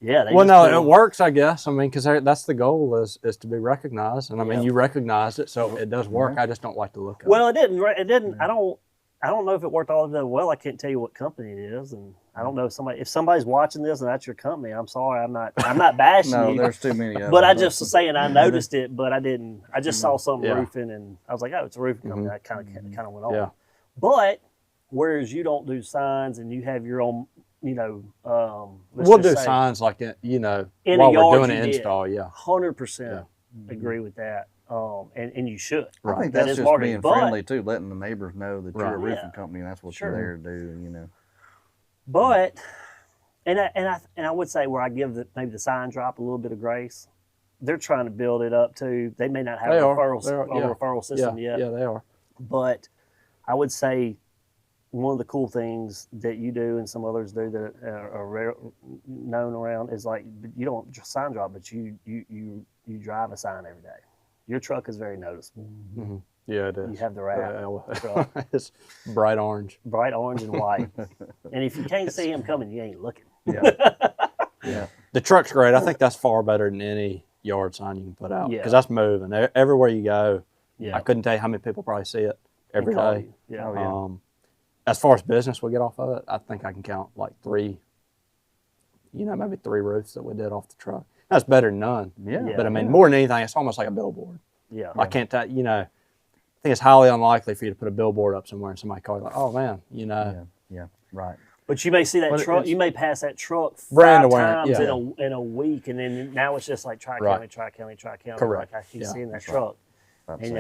it works, I guess. I mean, because that's the goal is to be recognized, and I mean, you recognized it, so it does work. I just don't like to look at it. Well, it didn't. It didn't. I don't know if it worked all the way well. I can't tell you what company it is, and I don't know if somebody's watching this and that's your company. I'm sorry, I'm not bashing no, you. There's too many of them. But I just was saying I noticed it, but I didn't. I just saw some roofing, and I was like, oh, it's a roofing company. I kind of went on. Yeah. But whereas you don't do signs and you have your own, we'll do signs like in while we're doing an install. 100% agree with that. And you should. I think that's just being friendly too, letting the neighbors know that you're a roofing company and that's what you're there to do. But, and I would say where I give maybe the sign drop a little bit of grace. They're trying to build it up too. They may not have a referral system yet. Yeah, they are. But I would say one of the cool things that you do and some others do that are known around is like you don't sign drop, but you drive a sign every day. Your truck is very noticeable. Mm-hmm. Yeah, it is. You have the wrap. It's bright orange. Bright orange and white. And if you can't see him coming, you ain't looking. Yeah. The truck's great. I think that's far better than any yard sign you can put out because that's moving. Everywhere you go, I couldn't tell you how many people probably see it every day. Yeah. As far as business we get off of it, I think I can count like 3, maybe 3 roofs that we did off the truck. That's better than none. Yeah. But I mean, more than anything, it's almost like a billboard. Yeah. I can't tell, I think it's highly unlikely for you to put a billboard up somewhere and somebody call you like, oh man, Yeah, right. But you may see that truck, you may pass that truck brand 5 awareness, times in a week, and then now it's just like Tri-County. Correct. Like I keep seeing that truck. And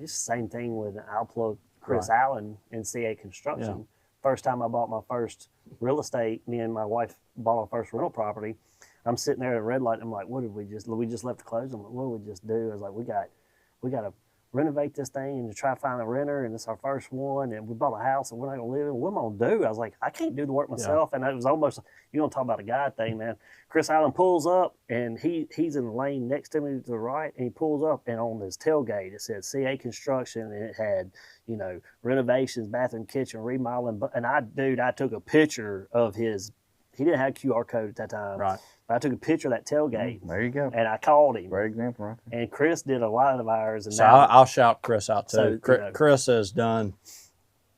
it's the same thing with, I'll plug Chris Allen in CA Construction. Yeah. First time I bought my first real estate, me and my wife bought our first rental property. I'm sitting there at a red light. I'm like, what did we just left the clothes? I'm like, what did we just do? I was like, we got to renovate this thing and to try to find a renter, and it's our first one, and we bought a house and we're not gonna live in it. What am I gonna do? I was like, I can't do the work myself. And it was almost, you don't talk about a guy thing, man. Chris Allen pulls up and he's in the lane next to me to the right, and he pulls up, and on his tailgate it said CA Construction, and it had, you know, renovations, bathroom, kitchen, remodeling. And I took a picture of his. He didn't have a QR code at that time. Right. But I took a picture of that tailgate. There you go. And I called him. Great example, right there. And Chris did a lot of ours. And So I'll shout Chris out too. So, Chris has done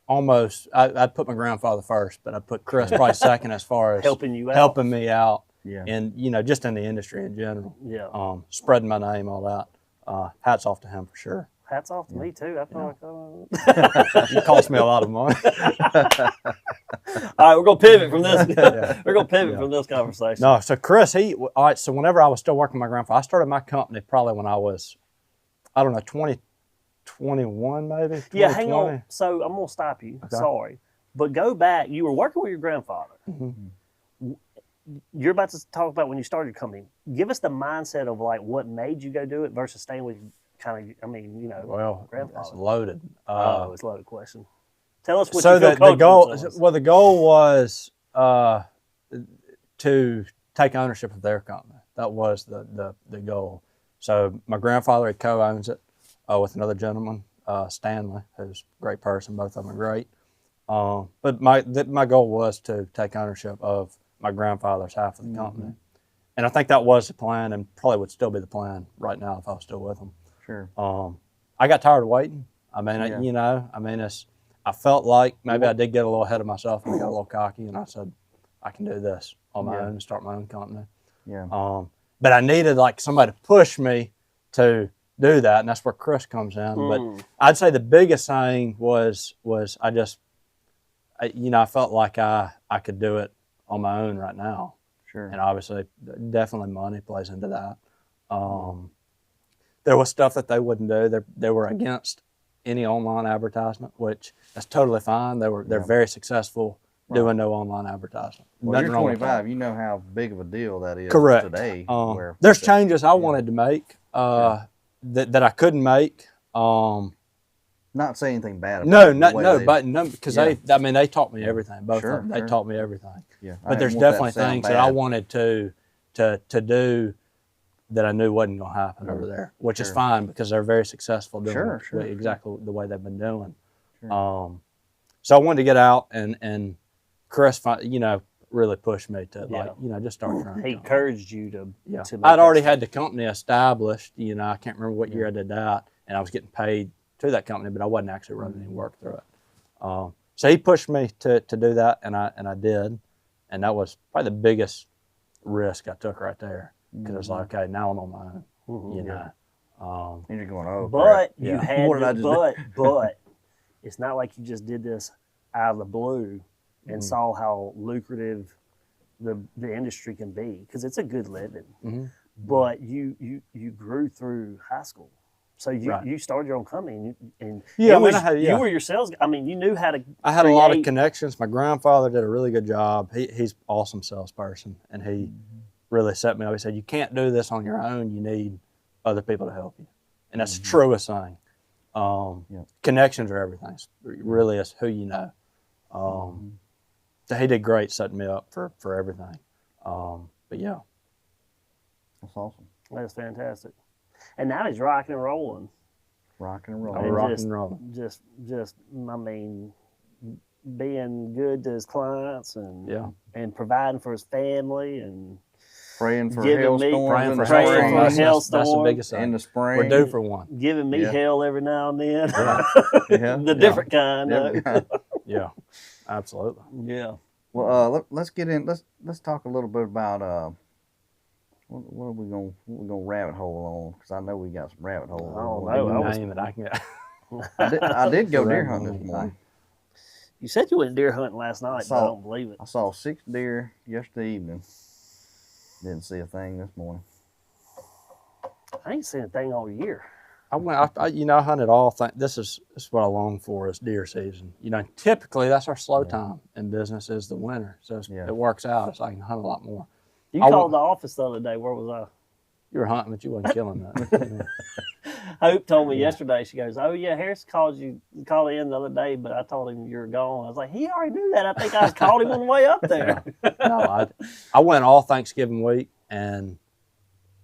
almost. I'd put my grandfather first, but I put Chris probably second as far as helping you out, helping me out, Yeah. and just in the industry in general. Yeah. Spreading my name, all that. Hats off to him for sure. Hats off to me too. I feel like It cost me a lot of money. all right, we're gonna pivot from this. We're gonna pivot from this conversation. No, so Chris, all right. So whenever I was still working with my grandfather, I started my company probably when I was, I don't know, 21 maybe. 20, Yeah, hang 20. on. So I'm gonna stop you. Okay. Sorry, but go back. You were working with your grandfather. Mm-hmm. You're about to talk about when you started your company. Give us the mindset of like what made you go do it versus staying with kind of. I mean, you know, Well, grandfather. that's loaded. It's a loaded question. Tell us what So you feel the comfortable goal, telling us. well, the goal was to take ownership of their company. That was the goal. So my grandfather, he co-owns it with another gentleman, Stanley, who's a great person. Both of them are great. But my goal was to take ownership of my grandfather's half of the company. And I think that was the plan, and probably would still be the plan right now if I was still with him. Sure. I got tired of waiting. I mean, Yeah. I felt like maybe I did get a little ahead of myself and I got a little cocky, and I said, I can do this on my own and start my own company. Yeah. But I needed like somebody to push me to do that, and that's where Chris comes in. But I'd say the biggest thing was I felt like I could do it on my own right now. Sure. And obviously, definitely money plays into that. There was stuff that they wouldn't do. They were against any online advertisement, which that's totally fine. They're very successful doing no online advertisement. Well, Nothing you're wrong with 25. You know how big of a deal that is Correct. today. There's changes I wanted to make that I couldn't make. Not say anything bad about Because they taught me everything. Both of them, they taught me everything. Yeah. But there's definitely things that I wanted to do that I knew wasn't going to happen over there, which is fine because they're very successful doing exactly the way they've been doing. Sure. So I wanted to get out, and Chris, really pushed me to just start trying. He encouraged you to. Yeah. To make I'd already that had the company established. I can't remember what year I did that, and I was getting paid to that company, but I wasn't actually running any work through it. So he pushed me to do that, and I did, and that was probably the biggest risk I took right there, because it's like, okay, now I'm on my own. And you're going, oh, But crap. you had What did I just do? but it's not like you just did this out of the blue and saw how lucrative the industry can be, because it's a good living. But you grew through high school. So you started your own company, and you were your sales guy. I mean, you knew how to. I had a lot of connections. My grandfather did a really good job. He's an awesome salesperson, and he really set me up. He said, "You can't do this on your own. You need other people to help you," and that's the truest thing. Connections are everything. It really is who you know. So he did great setting me up for everything. But yeah, That's awesome. That's fantastic. And now he's rocking and rolling. Rocking and I'm rolling. rocking and rolling. Just, I mean, being good to his clients and providing for his family and Praying for giving me hailstorms. praying for a hailstorm. That's the biggest thing. In the spring. We're due for one. Giving me hell every now and then. Yeah. The different kind. Different kind. Yeah, absolutely. Yeah. Well, let's get in. Let's talk a little bit about what are we gonna rabbit hole on? Because I know we got some rabbit holes. Name it. I can get. I did go deer hunting this morning. You said you went deer hunting last night, but I don't believe it. I saw 6 deer yesterday evening. Didn't see a thing this morning. I ain't seen a thing all year. I hunted all things. This is what I long for is deer season. Typically that's our slow time in business is the winter. So it works out. So I can hunt a lot more. You called the office the other day. Where was I? You were hunting, but you wasn't killing that. Hope told me yesterday. She goes, "Oh yeah, Harris called in the other day, but I told him you were gone." I was like, "He already knew that. I think I called him on the way up there." No, I went all Thanksgiving week and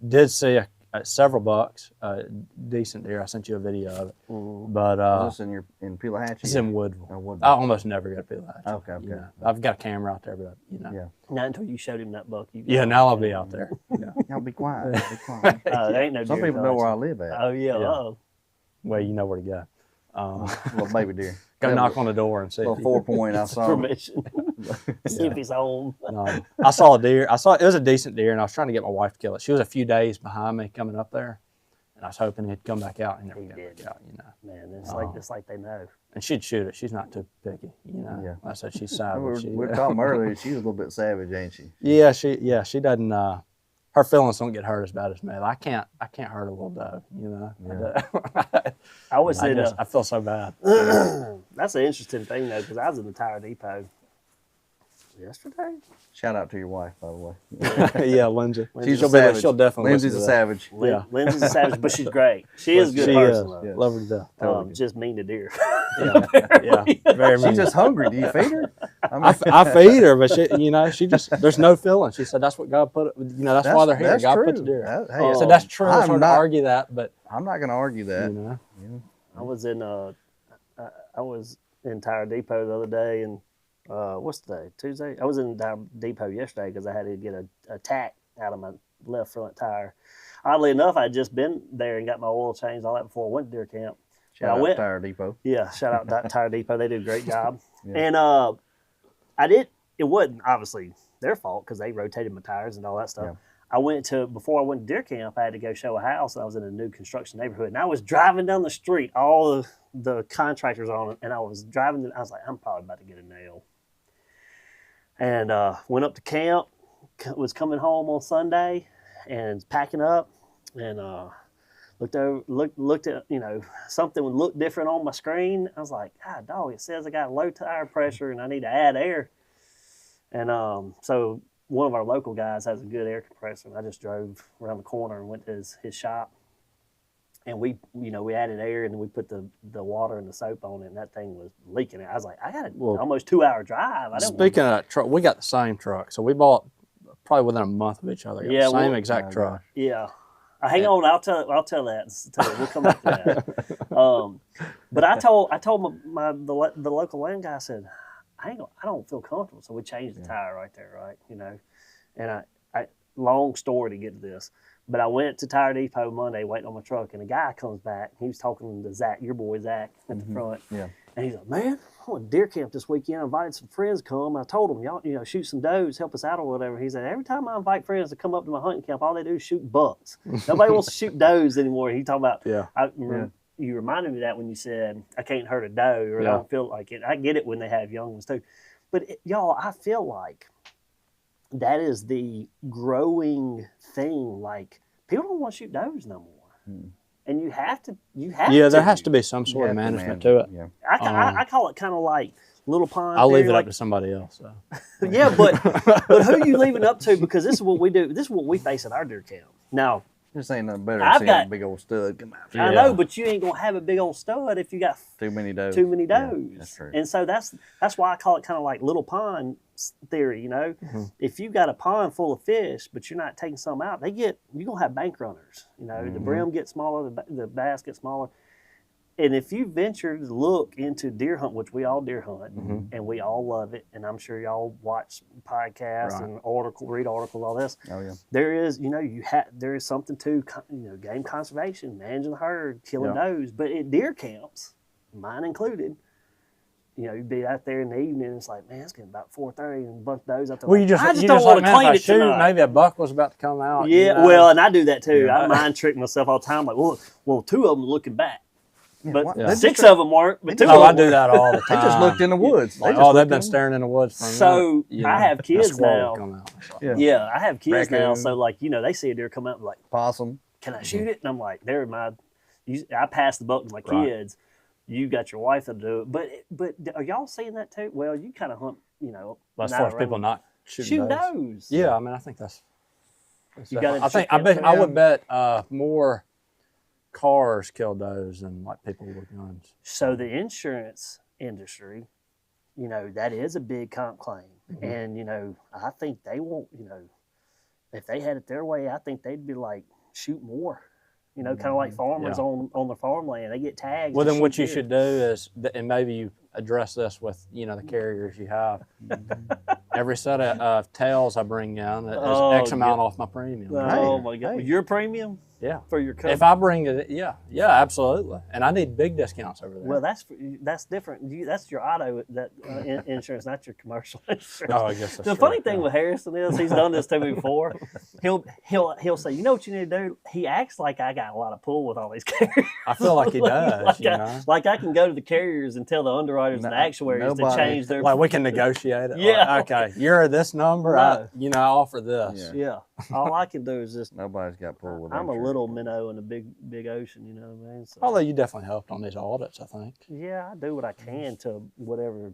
did see several bucks, decent deer. I sent you a video of it. Mm-hmm. But is this in Pelahatchie? it's in Woodville. Oh, Woodville. I almost never get Pelahatchie. Okay. You know, I've got a camera out there, but Yeah. Not until you showed him that buck. Now I'll be out there. Yeah. Y'all be quiet. Be quiet. There ain't no Some deer people know where I collection. live at. Oh yeah. Yeah. Well, you know where to go. Little baby deer. Go knock on the door and see. Little 4-point I saw. Permission. See if he's home. No, I saw a deer. It was a decent deer, and I was trying to get my wife to kill it. She was a few days behind me coming up there, and I was hoping he'd come back out. And never He came did. back out, you know. Man, it's like they know. And she'd shoot it. She's not too picky, you know. Yeah. I said she's savage. We were talking earlier. She was a little bit savage, ain't she? Yeah, she doesn't. Her feelings don't get hurt as bad as me. I can't hurt a little doe, you know. Yeah. I feel so bad. That's an interesting thing though, because I was in the Tire Depot yesterday. Shout out to your wife, by the way. Yeah, Lindsay. She's a savage. She'll definitely. Lindsay's a listen to savage. Yeah. Lindsay's a savage, but she's great. She is a good She person. is. Though. Yeah. Love her to death. Totally. Just mean to deer. Yeah, very mean. She's just hungry. Do you feed her? I feed her, but she just there's no feeling. She said that's what God put. That's why they're here. That's God true. put the deer. Hey, I said that's true. I'm It's hard to argue that, but I'm not going to argue that. you know. I was in Tire Depot the other day, and what's the day? Tuesday. I was in Tire Depot yesterday because I had to get a tack out of my left front tire. Oddly enough, I had just been there and got my oil changed, all that before I went to deer camp. Shout out Tire Depot. Yeah, shout out Tire Depot. They did a great job. Yeah. And it wasn't obviously their fault because they rotated my tires and all that stuff. Yeah. Before I went to deer camp, I had to go show a house. And I was in a new construction neighborhood, and I was driving down the street, all the contractors on it, and I was driving. I was like, I'm probably about to get a nail. And went up to camp, was coming home on Sunday, and packing up, and looked at, something would look different on my screen. I was like, God, dog, it says I got low tire pressure and I need to add air. And so one of our local guys has a good air compressor, and I just drove around the corner and went to his shop. And we added air, and then we put the water and the soap on it, and that thing was leaking. I was like, I got an almost 2-hour drive. Speaking of that truck, we got the same truck. So we bought probably within a month of each other. Yeah, same exact truck. Yeah. Hang on, I'll tell that. We'll come back to that. But I told the local land guy, I said, I don't feel comfortable, so we changed the tire right there, right? And I long story to get to this, but I went to Tire Depot Monday waiting on my truck, and a guy comes back. He was talking to Zach, your boy Zach, at the front. Yeah. And he's like, man, I went to deer camp this weekend. I invited some friends to come. I told them, y'all, shoot some does, help us out or whatever. He said, every time I invite friends to come up to my hunting camp, all they do is shoot bucks. Nobody wants to shoot does anymore. He talking about, you reminded me of that when you said, I can't hurt a doe, or I don't feel like it. I get it when they have young ones too. But y'all, I feel like that is the growing thing. Like, people don't want to shoot does no more. And you have to. Yeah, there has to be some sort of management to it. Yeah. I call it kind of like little pond. I'll leave it up to somebody else. So. Yeah, but who are you leaving it up to? Because this is what we do. This is what we face at our deer camp. Now, this ain't nothing better than seeing a big old stud come out. I know, but you ain't gonna have a big old stud if you got too many does. Yeah, that's true. And so that's why I call it kind of like little pond theory. If you got a pond full of fish, but you're not taking some out, you're gonna have bank runners. The brim gets smaller, the bass get smaller. And if you venture to look into deer hunt, which we all deer hunt, and we all love it, and I'm sure y'all watch podcasts and read articles, all this. Oh yeah. There is, there is something to, game conservation, managing the herd, killing does. But at deer camps, mine included, you'd be out there in the evening, and it's like, man, it's getting about 4:30, and a bunch of does out there. Well, I just don't want to clean it tonight. Maybe a buck was about to come out. Yeah, well, and I do that too. I mind trick myself all the time. Like, well, 2 of them are looking back. But 6 of them weren't. But 2 of them I do that all the time. They just looked in the woods. They've been staring in the woods for a minute. I have kids now. Yeah. I have kids now. Raccoon. So they see a deer come up, like, Possum. can I shoot it? And I'm like, I pass the buck to my kids. You got your wife to do it. But are y'all seeing that too? Well, you kind of hunt, As far as people not shooting does. Yeah, I mean, I think that's You got I think I would bet more cars killed those than like people with guns. So the insurance industry, that is a big comp claim. Mm-hmm. And, I think they won't, if they had it their way, I think they'd be like, shoot more. Kind of like farmers on the farmland. They get tags. Well, then what you should do is, and maybe you address this with, the carriers you have. Every set of tails I bring down is X amount off my premium. Oh, my God. Your premium? Yeah. For your company? If I bring it, yeah, absolutely. And I need big discounts over there. Well, that's different. That's your auto insurance, not your commercial insurance. Oh, I guess that's the true. funny thing with Harrison is he's done this to me before. He'll say, you know what you need to do? He acts like I got a lot of pull with all these carriers. I feel like he does. Like I can go to the carriers and tell the underwriters and the actuaries to change their. Like we can negotiate it. Yeah. Like, okay, you're this number. No. I offer this. Yeah. All I can do is just. Nobody's got pull with. I'm a little minnow in a big ocean. You know what I mean? So, although you definitely helped on these audits, I think. yeah, I do what I can to whatever.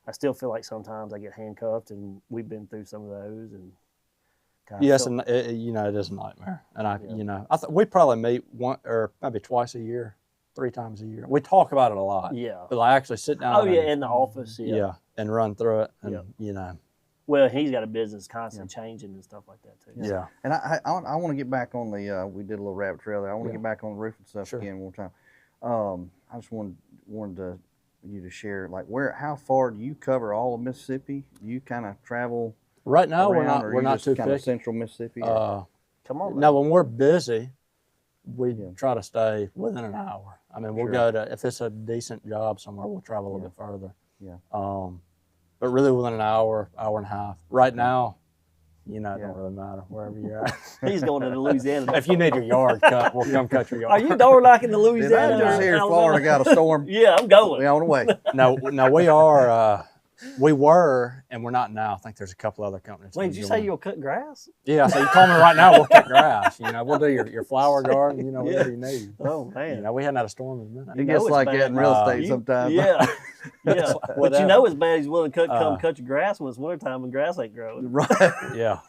I still feel like sometimes I get handcuffed, and we've been through some of those. And yes, and it is a nightmare. And we probably meet one or maybe twice a year, 3 times a year. We talk about it a lot. Yeah. But I actually sit down. Oh yeah, in the office. Yeah. And run through it, and Well, he's got a business constantly changing and stuff like that too. Yeah. And I want to get back on the. We did a little rabbit trail there. I want to get back on the roofing stuff again one time. I just wanted you to share how far do you cover all of Mississippi? Do you kind of travel? Right now around, we're not too kind of picky. central Mississippi. Come on. Now when we're busy, we try to stay within an hour. I mean, we'll go to, if it's a decent job somewhere, we'll travel a little bit further. Yeah. But really within an hour and a half. Right now, it don't really matter wherever you're at. He's going to Louisiana. If you need your yard cut, we'll come cut your yard. Are you door knocking to Did Louisiana? I just hear Florida got a storm? Yeah, I'm going. We on the way. No, we are. We were, and we're not now. I think there's a couple other companies. Wait, did you say you'll cut grass? Yeah, so you call me right now, we'll cut grass. We'll do your flower garden, whatever you need. Oh, man. We hadn't had a storm in a minute. It gets like that in real estate sometimes. Yeah. Yeah. But it's bad he's willing to come cut your grass when it's wintertime and grass ain't growing. Right. Yeah.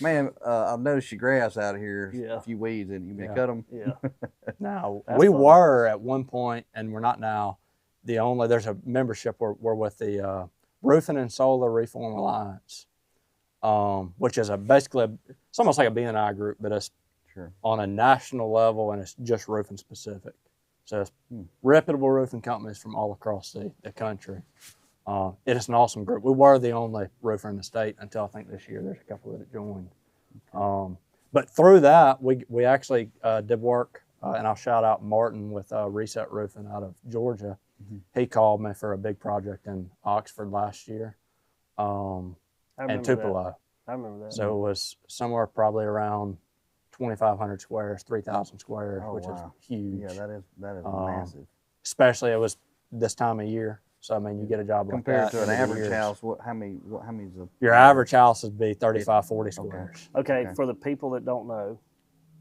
Man, I've noticed your grass out of here. Yeah. A few weeds, and you may cut them. Yeah. Now, That's we fun. were at one point, and we're not now. There's a membership we're with the Roofing and Solar Reform Alliance, which is it's almost like a BNI group, but it's on a national level, and it's just roofing specific. So it's reputable roofing companies from all across the country. It is an awesome group. We were the only roofer in the state until I think this year. There's a couple that joined. But through that, we actually did work, and I'll shout out Martin with Reset Roofing out of Georgia. Mm-hmm. He called me for a big project in Oxford last year, and Tupelo. I remember that. So it was somewhere probably around 2,500 squares, 3,000 squares, which is huge. Yeah, that is massive. Especially it was this time of year. So I mean, you get a job like that. Compared to an average house, how many is your average house would be 35, 40 squares. Okay, for the people that don't know,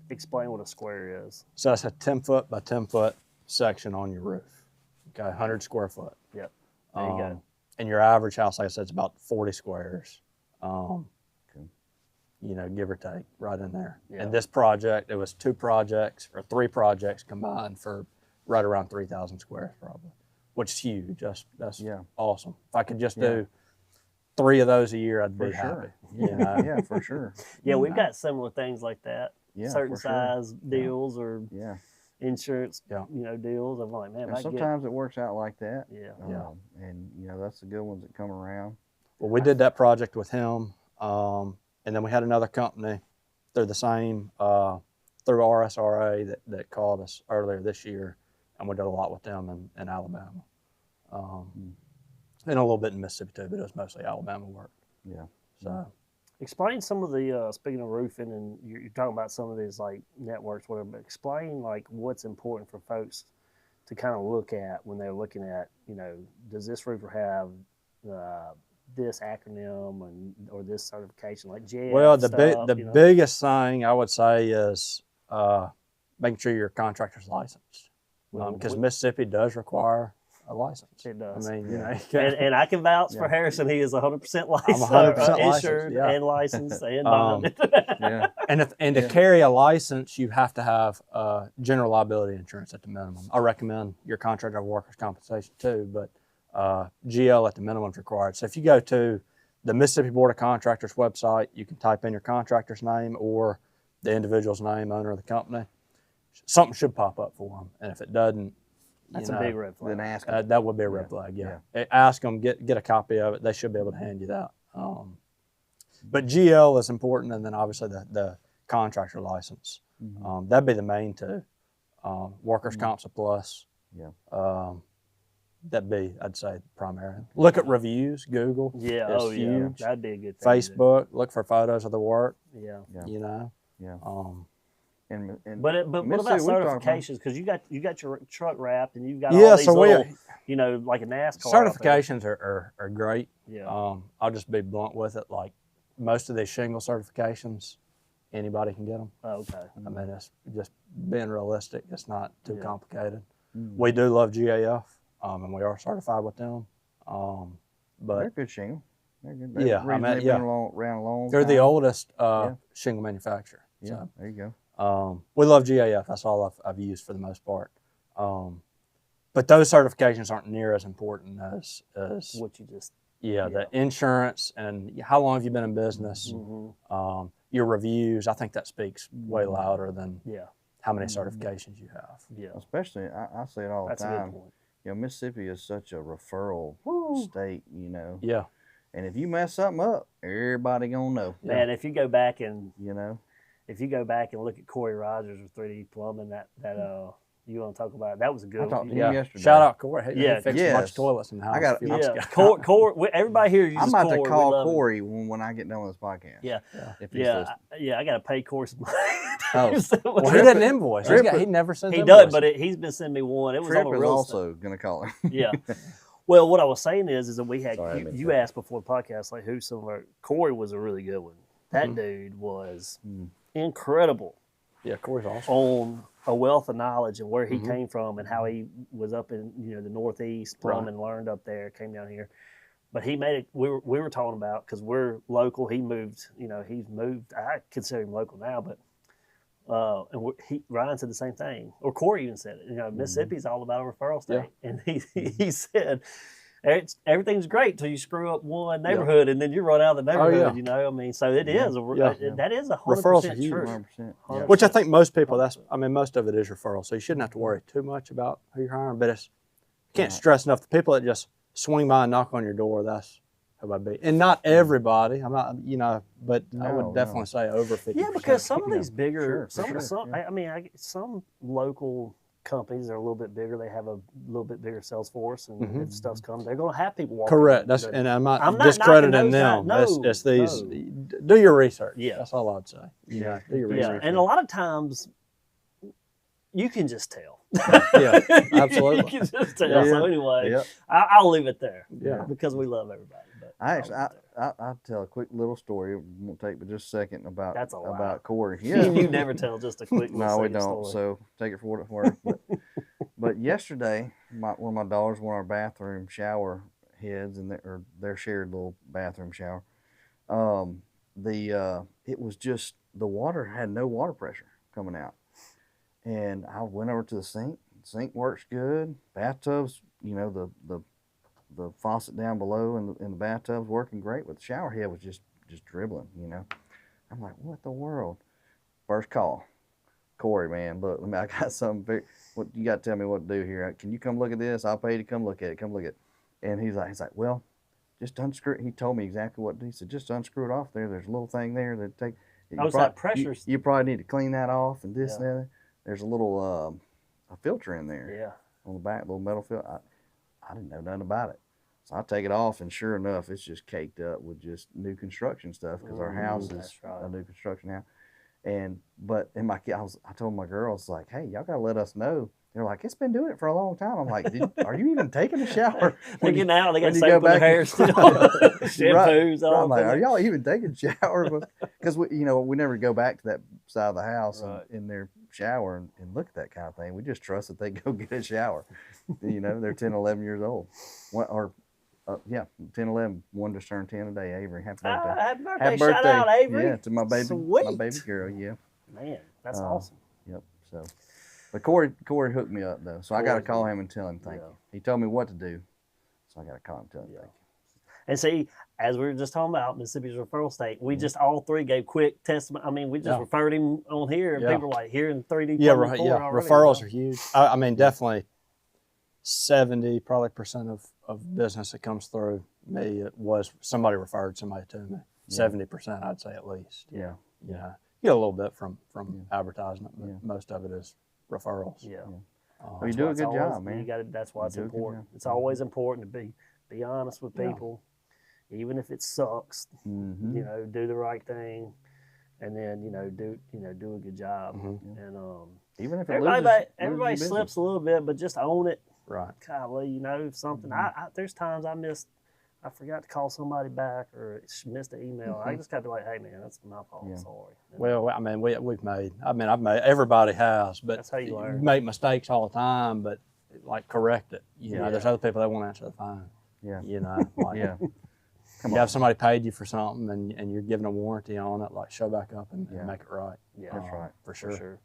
explain what a square is. So it's a 10-foot by 10-foot section on your roof. Okay, 100 square foot. Yep. There you go. And your average house, like I said, is about 40 squares. Give or take, right in there. Yeah. And this project, it was 3 projects combined for right around 3,000 squares probably, which is huge. That's awesome. If I could just do 3 of those a year, I'd be happy. Yeah, for sure. Yeah, we've got similar things like that. Yeah, certain size deals or yeah. insurance, deals. I'm like, man, sometimes it works out like that. Yeah. And that's the good ones that come around. Well, we did that project with him, and then we had another company through the same through RSRA that called us earlier this year, and we did a lot with them in Alabama, and a little bit in Mississippi too, but it was mostly Alabama work. Yeah. So. Explain some of the, speaking of roofing, and you're talking about some of these like networks, whatever, but explain like what's important for folks to kind of look at when they're looking at, does this roofer have this acronym or this certification like JEF? Well, the biggest thing I would say is making sure your contractor's licensed, because Mississippi does require a license. It does. I mean, you know, and I can vouch for Harrison. He is 100% licensed, 100% insured, licensed, and licensed, and bonded. Yeah. And to carry a license, you have to have general liability insurance at the minimum. I recommend your contractor have workers' compensation too, but GL at the minimum is required. So if you go to the Mississippi Board of Contractors website, you can type in your contractor's name or the individual's name, owner of the company. Something should pop up for them, and if it doesn't, That's a big red flag. Then ask them. that would be a red flag. Yeah. Ask them, get a copy of it. They should be able to hand you that. But GL is important, and then obviously the contractor license. That'd be the main two. Workers' comp's a plus. Yeah. That'd be, I'd say, primary. Look at reviews. Google. Yeah. is Oh, huge. yeah. That'd be a good thing. Facebook. Look for photos of the work. Yeah. You know. Yeah. But Mississippi, what about we talked about- certifications? Because you got your truck wrapped, and you've got all these little, you know, like a NASCAR. Certifications are great. Yeah. I'll just be blunt with it. Like most of these shingle certifications, anybody can get them. Oh, okay. I mean, it's just being realistic. It's not too complicated. We do love GAF, and we are certified with them. But they're good shingle. They're good. Yeah, I mean, they've been around a long they're time. the oldest shingle manufacturer. Yeah, So, there you go. we love GAF. That's all I've used for the most part. But those certifications aren't near as important as What you just. the insurance and how long have you been in business. Your reviews. I think that speaks way louder than how many certifications you have. Yeah. Especially, I say it all the That's a time. good point. You know, Mississippi is such a referral state. You know. Yeah. And if you mess something up, everybody gonna know. Man, if you go back and look at Corey Rogers with 3D Plumbing, that you want to talk about it? That was a good I one. talked to him yesterday. Shout out Corey. He Yeah. fixed a bunch of toilets in the house. I got- a few months Yeah, ago. Corey. Everybody here uses I'm about Corey. to We call love him. Corey when I get done with this podcast. Yeah. If he's listening. I got to pay Corey some money. Oh. Well, he doesn't invoice. He never sends He invoices. does, but he's been sending me one. It was Tripp on a is real also gonna call him. Yeah. Well, what I was saying is that we had Sorry, I didn't you say that. asked before the podcast like who some of our Corey was a really good one. That dude was incredible Yeah, Corey's awesome. on a wealth of knowledge and where he came from and how he was up in the Northeast plumbing, learned up there, came down here. But he made it. We were talking about because we're local. He moved. He's moved. I consider him local now, but. And Ryan said the same thing, or Corey even said it. Mississippi's all about a referral state, and he said everything's great till you screw up one neighborhood, and then you run out of the neighborhood. I mean, so it is that is 100% true. 100%. Which I think most people. Most of it is referral, so you shouldn't have to worry too much about who you're hiring. But can't stress enough the people that just swing by and knock on your door. That's who I'd be, and not everybody. I'm not, but I would definitely say over 50%. Yeah, because some of these bigger, Sure. some local companies are a little bit bigger. They have a little bit bigger sales force, and if stuff's coming, they're going to have people walking. Correct. And I'm not discrediting them. It's these. Do your research. Yeah, that's all I'd say. Do your research. Yeah, and a lot of times you can just tell. Yeah, absolutely. You can just tell. So anyway, I'll leave it there. Yeah, because we love everybody. But I'll tell a quick little story. It won't take but just a second about Corey. Yeah, you never tell just a quick. No, we don't. Story. So take it for what it's worth. But yesterday, one of my daughters won our bathroom shower heads, and their shared little bathroom shower. It was just the water had no water pressure coming out, and I went over to the sink. The sink works good. Bathtubs, the faucet down below in the bathtub's working great, but the shower head was just dribbling. I'm like, what the world? First call, Corey, man. Look, I got something. What you got to tell me what to do here? Can you come look at this? I'll pay you to come look at it. Come look at it. And he's like, well, just unscrew it. He told me exactly what to do. He said, just unscrew it off there. There's a little thing there that take. That pressure. You probably need to clean that off and this and that. There's a little a filter in there. Yeah. On the back, little metal filter. I didn't know nothing about it. So I take it off, and sure enough, it's just caked up with just new construction stuff because our house is a new construction house. But I told my girls, like, hey, y'all gotta let us know. They're like, it's been doing it for a long time. I'm like, are you even taking a shower? They're getting out. They got soap in their hair still. Shampoos. Right. I'm like, are y'all even taking showers? Because we never go back to that side of the house in there shower and look at that kind of thing. We just trust that they go get a shower. You know, they're 10, 11 years old. Yeah, 10, 11. One just turned 10 today. Avery, happy birthday. Happy birthday. Happy Shout birthday. out, Avery. Yeah, to my baby Sweet. girl, yeah. Man, that's awesome. Yep. So, but Corey hooked me up though, so I got to call him and tell him thank Yeah. you. He told me what to do, so I got to call him and tell him thank you. And see, as we were just talking about Mississippi's referral state, we just all three gave quick testimony. I mean, we just referred him on here, and people were like hearing 3D. Yeah, right. Yeah, referrals are huge. I mean, definitely 70% of business that comes through me, it was somebody referred somebody to me. 70%, I'd say at least. Yeah. Yeah. You get a little bit from advertisement, but most of it is referrals. Yeah. Well, you do a good job, man. That's why it's important. It's always important to be honest with people, even if it sucks. Mm-hmm. You know, do the right thing, and then do a good job. And even if it everybody loses slips a little bit, but just own it. Right. Golly, you know, something. There's times I forgot to call somebody back or missed an email. I just got to be like, hey man, that's my fault. Sorry. Well, I mean, I've made, everybody has, but that's how you learn. Make mistakes all the time, but like correct it. You know, there's other people that won't answer the phone. Yeah. You know, like you have somebody paid you for something and you're giving a warranty on it, like show back up and make it right. Yeah, that's right. For sure.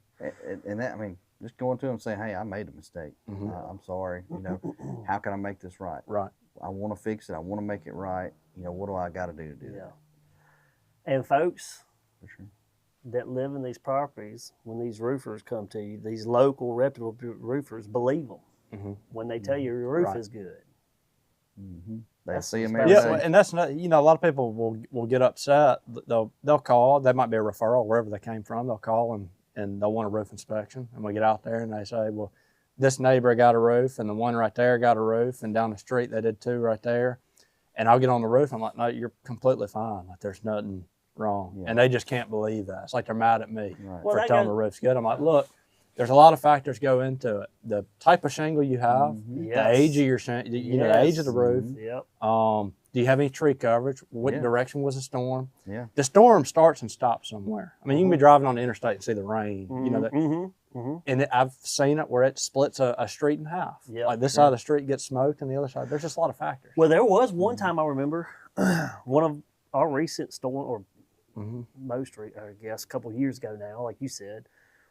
And that, I mean, just going to them and saying, hey, I made a mistake. I'm sorry. You know, how can I make this right? Right. I want to fix it. I want to make it right. You know, what do I got to do that? And folks For sure. that live in these properties, when these roofers come to you, these local reputable roofers, believe them when they tell you your roof is good. They see them every day. And that's not, you know, a lot of people will get upset. They'll call. They might be a referral wherever they came from. They'll call and they'll want a roof inspection. And we get out there and they say, well, this neighbor got a roof and the one right there got a roof and down the street they did too right there. And I'll get on the roof. I'm like, no, you're completely fine. Like there's nothing wrong. And they just can't believe that. It's like they're mad at me for telling the roof's good. I'm like, look, there's a lot of factors go into it. The type of shingle you have, the age of your shingle, you know, the age of the roof. Do you have any tree coverage? What direction was the storm? The storm starts and stops somewhere. I mean, you can be driving on the interstate and see the rain. You know that. And I've seen it where it splits a street in half. Like this side of the street gets smoked and the other side. There's just a lot of factors. Well, there was one time I remember one of our recent storm, or most, I guess, a couple of years ago now, like you said,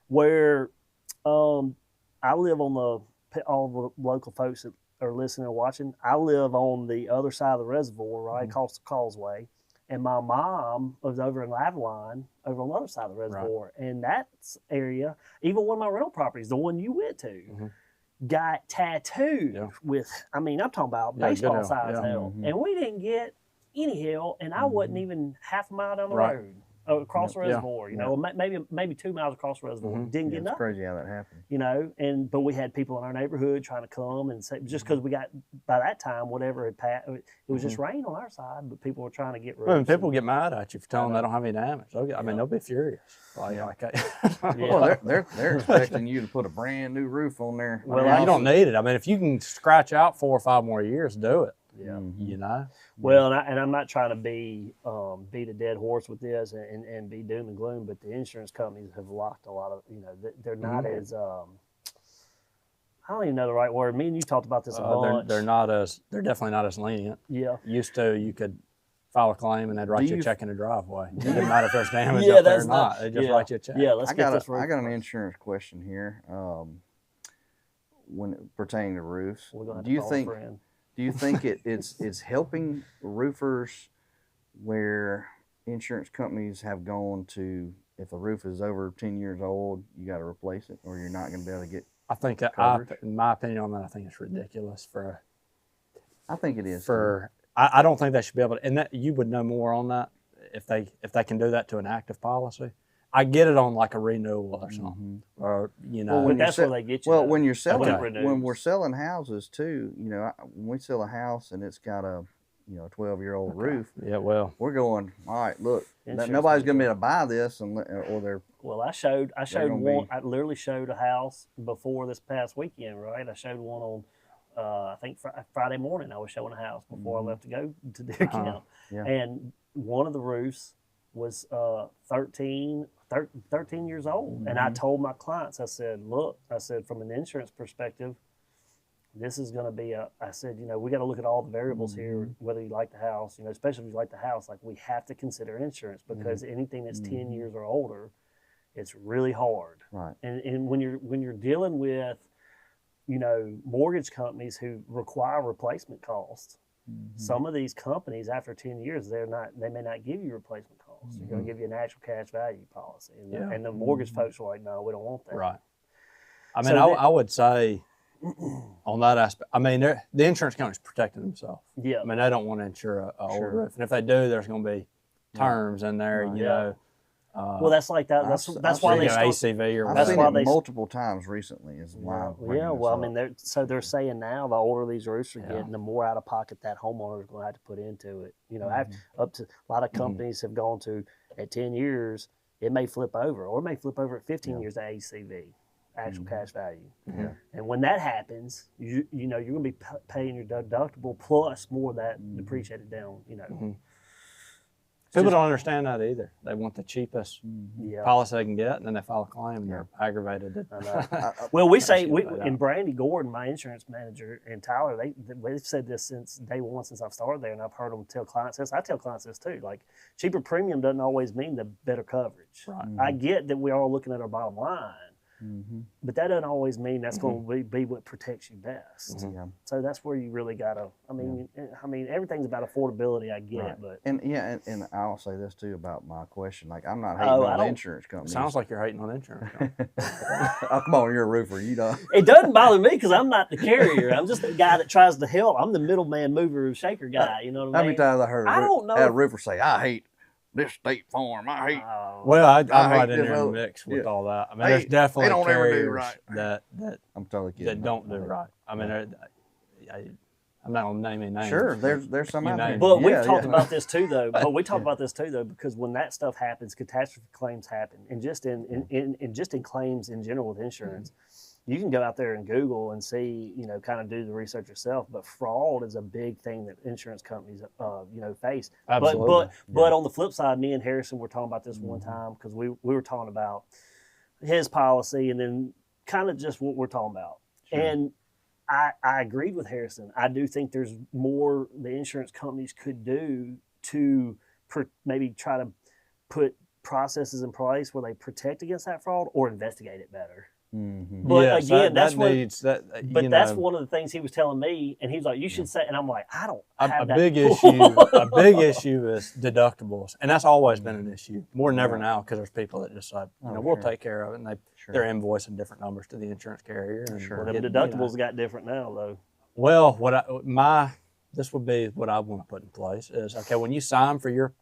where I live on all the local folks that are listening or watching, I live on the other side of the reservoir, right across the causeway. And my mom was over in Lavalline, over on the other side of the reservoir. And that area, even one of my rental properties, the one you went to, got tattooed with, I mean, I'm talking about baseball size hell. And we didn't get any help, and I wasn't even half a mile down the road. Across the reservoir, you know, maybe 2 miles across the reservoir. Didn't get nothing. It's crazy how that happened. You know, but we had people in our neighborhood trying to come and say, just because we got, by that time, whatever had passed, it was just rain on our side, but people were trying to get roofs. Well, people get mad at you for telling them they don't have any damage. I mean, they'll be furious. Well, they're expecting you to put a brand new roof on there. Well, you don't need it. I mean, if you can scratch out 4 or 5 more years, do it. You know. Well, and I'm not trying to beat a dead horse with this and be doom and gloom, but the insurance companies have locked a lot of, you know, they're not as I don't even know the right word. Me and you talked about this a bunch. They're definitely not as lenient. Yeah. Used to, you could file a claim and they'd write you a check in the driveway. It didn't matter if there's damage up there or not. They just write you a check. Yeah, let's get this roof. I got an insurance question here. When pertaining to roofs, do you think it's helping roofers where insurance companies have gone to, if a roof is over 10 years old, you got to replace it, or you're not going to be able to get I think that in my opinion on that, I think it's ridiculous I think it is. I don't think they should be able to, and that you would know more on that if they can do that to an active policy. I get it on like a renewal or something, or you know. Well, that's where they get you. Well, when you're selling, when we're selling houses too, you know, when we sell a house and it's got a 12-year-old roof. Yeah, well, we're going, all right, look, nobody's going to be able to buy this, or they're. Well, I showed one. I literally showed a house before this past weekend, right? I showed one on, I think Friday morning. I was showing a house before I left to go to the account, and one of the roofs was 13 years old. And I told my clients, I said, look, I said, from an insurance perspective, this is going to be I said, we got to look at all the variables here, whether you like the house, especially if you like the house, like we have to consider insurance because anything that's 10 years or older, it's really hard. Right. And when you're dealing with, mortgage companies who require replacement costs, some of these companies after 10 years, they may not give you replacement costs. They're going to give you an actual cash value policy. And the mortgage folks are like, no, we don't want that. Right. I mean, I would say on that aspect, I mean, the insurance company's protecting themselves. Yeah. I mean, they don't want to insure a old roof. And if they do, there's going to be terms in there, you know. Well, that's like that. That's why they start ACV or I've whatever. seen it multiple times recently. Is why. Well, I mean, they're saying now the older these roofs are getting, the more out of pocket that homeowner is going to have to put into it. Up to a lot of companies have gone to at 10 years, it may flip over, or it may flip over at 15 years to ACV, actual cash value. And when that happens, you're going to be paying your deductible plus more of that depreciated down. People don't understand that either. They want the cheapest policy they can get, and then they file a claim, and they're aggravated. Well, we say, and Brandy Gordon, my insurance manager, and Tyler, they've said this since day one, since I've started there, and I've heard them tell clients this. I tell clients this too. Like, cheaper premium doesn't always mean the better coverage. Right. I get that we're all looking at our bottom line, but that doesn't always mean that's going to be what protects you best. So that's where you really got to. I mean, everything's about affordability. I get, but and I'll say this too about my question. Like, I'm not hating on the insurance company. Sounds like you're hating on insurance companies. Oh, come on, you're a roofer. You don't. It doesn't bother me because I'm not the carrier. I'm just the guy that tries to help. I'm the middleman, mover, shaker guy. You know what I mean? How many times I heard a roofer say, "I hate this State Farm. I hate." Well, I'm right in there in the mix with all that. I mean, there's definitely they don't ever do carriers right. that I'm totally kidding. that don't do right. I mean, I'm not gonna name any names. Sure, there's some out there. But we've talked about this too, though. Because when that stuff happens, catastrophe claims happen, and just in claims in general with insurance, you can go out there and Google and see, kind of do the research yourself. But fraud is a big thing that insurance companies, face. Absolutely. But on the flip side, me and Harrison were talking about this one time because we were talking about his policy and then kind of just what we're talking about. Sure. And I agreed with Harrison. I do think there's more the insurance companies could do to maybe try to put processes in place where they protect against that fraud or investigate it better. But again, that's one of the things he was telling me, and he was like, "You should say," and I'm like, "I don't have that." A big issue is deductibles, and that's always been an issue. More than ever now, because there's people that decide, we'll take care of it, and they're invoicing different numbers to the insurance carrier. And Well, the deductibles got different now, though. Well, this would be what I want to put in place is, okay, when you sign for your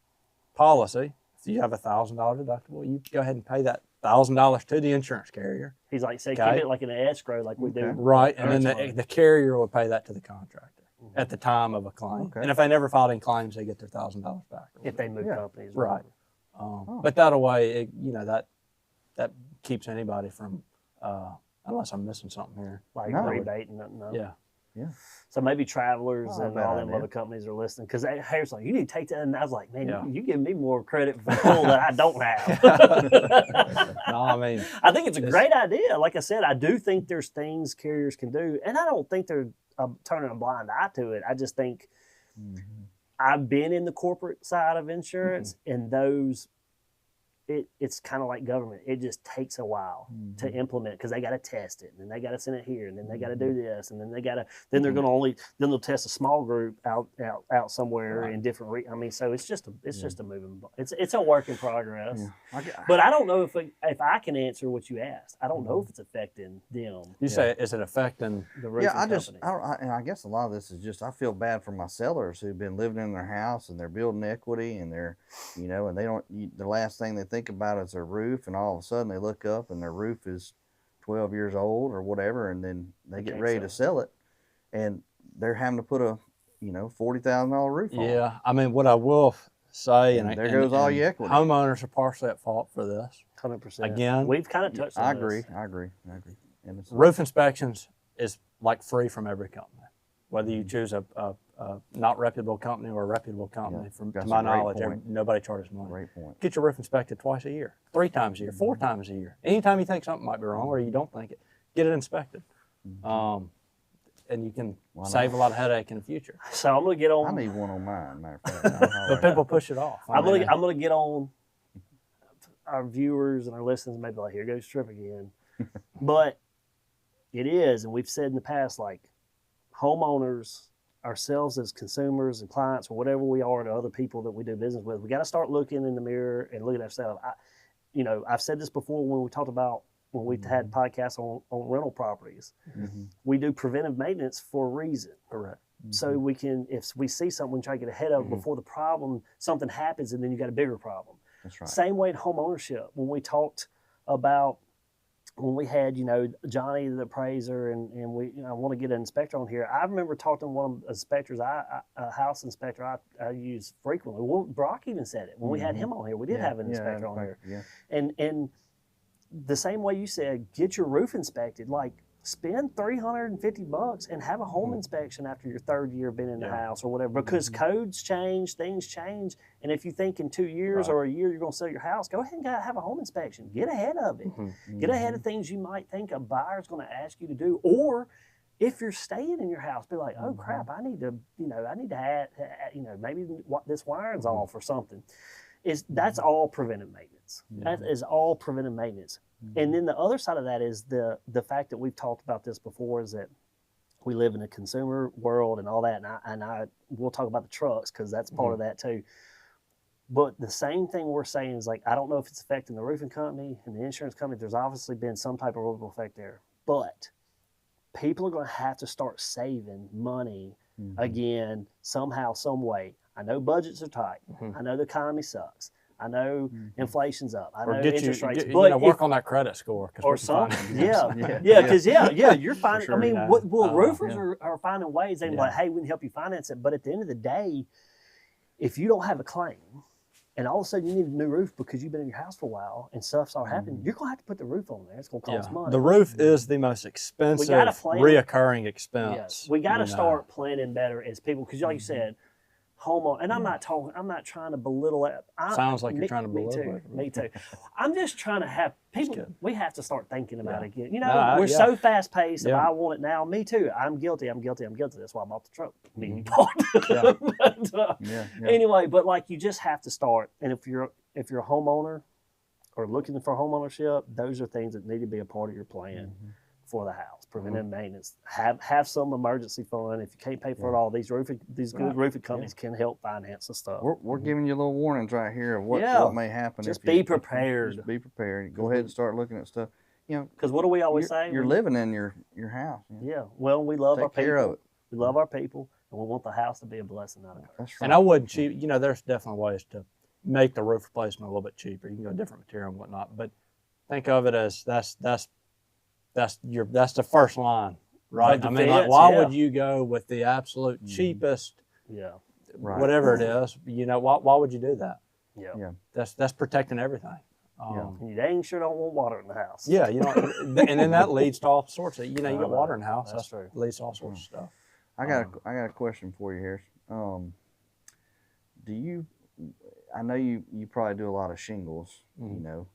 policy, if you have $1,000 deductible, you go ahead and pay that $1,000 to the insurance carrier. He's like, say, keep it like an escrow, like we do. Right, and then the carrier will pay that to the contractor at the time of a claim. Okay. And if they never filed any claims, they get their $1,000 back. If they move companies. Right. But that way, that keeps anybody from, unless I'm missing something here. Like rebate and nothing. No. Yeah. So maybe Travelers and all them other companies are listening because Harry's like, you need to take that. And I was like, man, you give me more credit for pull that I don't have. No, I mean, I think it's a great idea. Like I said, I do think there's things carriers can do, and I don't think they're turning a blind eye to it. I just think I've been in the corporate side of insurance, and those. It's kind of like government. It just takes a while to implement because they got to test it, and then they got to send it here, and then they got to do this, and then they got to. Then they're going to they'll test a small group out somewhere in different. So it's just a moving. It's a work in progress. Yeah. But I don't know if I can answer what you asked. I don't know if it's affecting them. You say, is it affecting the roofing company? And I guess a lot of this is just I feel bad for my sellers who've been living in their house and they're building equity and they're, and they don't. The last thing they think about is their roof, and all of a sudden they look up and their roof is 12 years old or whatever, and then they get ready to sell it, and they're having to put a $40,000 roof on. Yeah, I mean, what I will say, and there goes all your equity. Homeowners are partially at fault for this. 100%. Again, we've kind of touched on this. I agree. And roof inspections is like free from every company, whether you choose a not reputable company or a reputable company. Yeah, From that's to my a great knowledge, point. nobody charges money. Great point. Get your roof inspected twice a year, 3 times a year, 4 times a year. Anytime you think something might be wrong or you don't think it, get it inspected. And you can save a lot of headache in the future. So I'm gonna get I on. need one on mine, matter of fact. But people push it off. I'm gonna get on our viewers and our listeners. Maybe like, here goes Tripp again. But it is, and we've said in the past, like homeowners, ourselves as consumers and clients or whatever we are to other people that we do business with, we got to start looking in the mirror and looking at ourselves. I've said this before when we talked about when we had podcasts on rental properties. We do preventive maintenance for a reason. Correct. So we can, if we see something, try to get ahead of it before the problem, something happens, and then you got a bigger problem. That's right. Same way in home ownership. When we talked about, when we had, Johnny the appraiser, and we, I want to get an inspector on here. I remember talking to one of the inspectors, a house inspector I use frequently. Well, Brock even said it when we had him on here. We did have an inspector on here. Yeah. And the same way you said, get your roof inspected. Like, spend $350 and have a home inspection after your 3rd year being in the house or whatever, because codes change, things change. And if you think in 2 years or a year you're going to sell your house, go ahead and have a home inspection. Get ahead of it. Get ahead of things you might think a buyer's going to ask you to do. Or if you're staying in your house, be like, oh crap, I need to add, maybe this wiring's off or something. That's all preventive maintenance. That is all preventive maintenance. And then the other side of that is the fact that we've talked about this before, is that we live in a consumer world and all that. And we'll talk about the trucks because that's part of that too. But the same thing we're saying is, like, I don't know if it's affecting the roofing company and the insurance company. There's obviously been some type of ripple effect there. But people are going to have to start saving money again, somehow, some way. I know budgets are tight. I know the economy sucks. I know inflation's up. I know interest rates. But work on that credit score. Or something. Because you're finding. Sure, I mean, roofers are finding ways. They're like, hey, we can help you finance it. But at the end of the day, if you don't have a claim, and all of a sudden you need a new roof because you've been in your house for a while and stuff started happening, you're going to have to put the roof on there. It's going to cost money. The roof is the most expensive, reoccurring expense. We got to start planning better as people, because like you said, homeowner, and I'm not trying to belittle it. Sounds like you're trying to belittle it. Me too. I'm just trying to have people, we have to start thinking about it again. We're so fast paced. If I want it now, me too. I'm guilty. That's why I bought the truck. Anyway, but like, you just have to start. And if you're a homeowner or looking for home ownership, those are things that need to be a part of your plan for the house. Preventive maintenance. Have some emergency fund. If you can't pay for it all, these good roofing companies can help finance the stuff. We're giving you little warnings right here of what may happen. Just be prepared. Just be prepared. Go ahead and start looking at stuff. Because what do we always say? You're living in your house. Yeah. Well, we love our people. Take care of it. We love our people, and we want the house to be a blessing out of it. That's right. And I wouldn't cheap. There's definitely ways to make the roof replacement a little bit cheaper. You can go different material and whatnot, but think of it as that's the first line, right? I mean, like, why would you go with the absolute cheapest? Whatever it is, why would you do that? That's protecting everything. You dang sure don't want water in the house. And then that leads to all sorts of, you got water in the house. That's true. Leads to all sorts of stuff. I got a question for you here. I know you probably do a lot of shingles. Do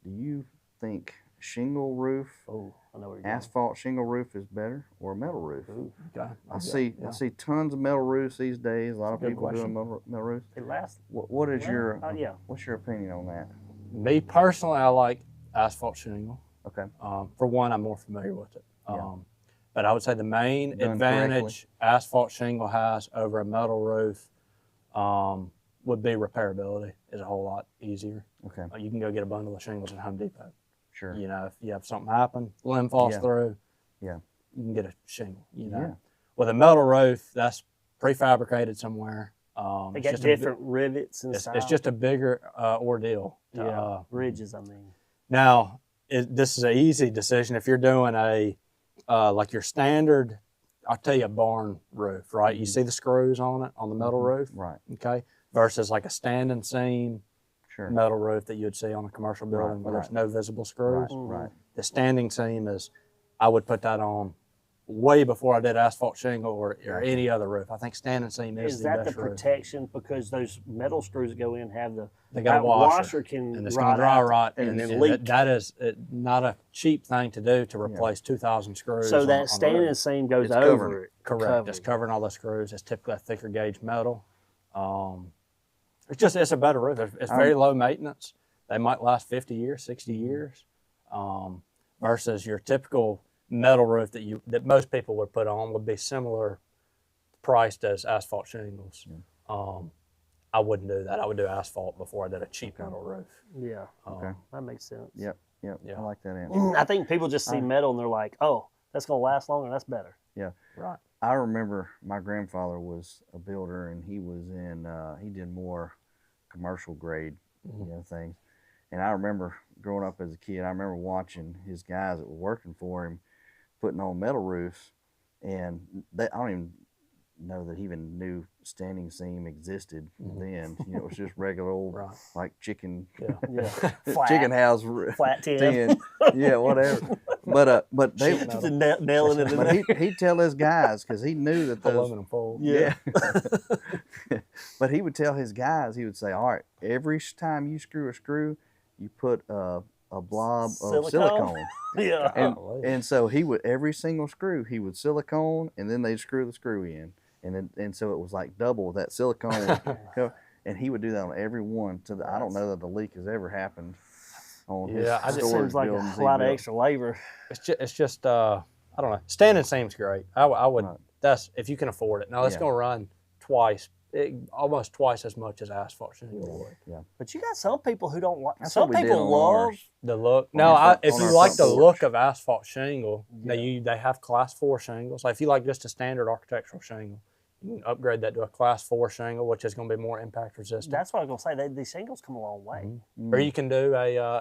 you think shingle roof, asphalt shingle roof is better, or a metal roof? I see tons of metal roofs these days. A lot of people doing metal roofs. It lasts. What's your opinion on that? Me personally, I like asphalt shingle. Okay. For one, I'm more familiar with it. But I would say the main advantage asphalt shingle has over a metal roof would be repairability. Is a whole lot easier. Okay. You can go get a bundle of shingles at Home Depot. Sure. If you have something happen, limb falls through, you can get a shingle. With a metal roof, that's prefabricated somewhere. They got different rivets and stuff. It's just a bigger ordeal. Ridges, I mean. Now, this is an easy decision if you're doing like your standard, I'll tell you, a barn roof, right? You see the screws on it, on the metal roof? Right. Okay. Versus like a standing seam metal roof that you would see on a commercial building where there's no visible screws. Right. The standing seam I would put that on way before I did asphalt shingle or any other roof. I think standing seam is Is the that best the roof. protection because those metal screws that go in have They got a that washer, can and it's going to dry rot, and leak. that is not a cheap thing to do to replace 2,000 screws. So on that standing seam goes over it. Correct. It's covering all the screws. It's typically a thicker gauge metal. It's a better roof. It's very low maintenance. They might last 50 years, 60 years, versus your typical metal roof that most people would put on would be similar priced as asphalt shingles. I wouldn't do that. I would do asphalt before I did a cheap metal roof. Yeah. Okay. That makes sense. Yep. I like that answer. I think people just see metal and they're like, oh, that's going to last longer. That's better. Yeah. Right. I remember my grandfather was a builder, and he was he did more commercial grade, things. And I remember growing up as a kid, I remember watching his guys that were working for him putting on metal roofs, and I don't even know that he even knew standing seam existed then. It was just regular old like chicken, Flat, chicken house, flat tin, whatever. But they just nailing it in there. But he'd tell his guys because he knew that those aluminum foil. Yeah. But he would tell his guys, he would say, all right, every time you screw a screw, you put a blob of silicone. And so he would, every single screw, he would silicone, and then they'd screw the screw in. And so it was like double that silicone. And he would do that on every one. I don't know that the leak has ever happened on his it seems like a lot of extra labor. It's just I don't know. Standing seam's great. I would. That's if you can afford it. Now it's going to run almost twice as much as asphalt shingle would. Yeah. But you got some people who don't like. Some people love the look. No, if you like the look of asphalt shingle, they have class 4 shingles. Like if you like just a standard architectural shingle, you can upgrade that to a class 4 shingle, which is going to be more impact resistant. That's what I was going to say. These shingles come a long way. Or you can do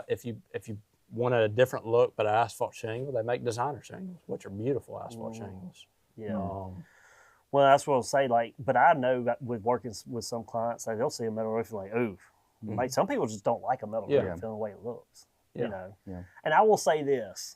if you wanted a different look but an asphalt shingle, they make designer shingles, which are beautiful asphalt shingles. Yeah. Well, that's what I'll say. But I know that with working with some clients, they'll see a metal roof and like, ooh. Like some people just don't like a metal roof the way it looks. Yeah. And I will say this.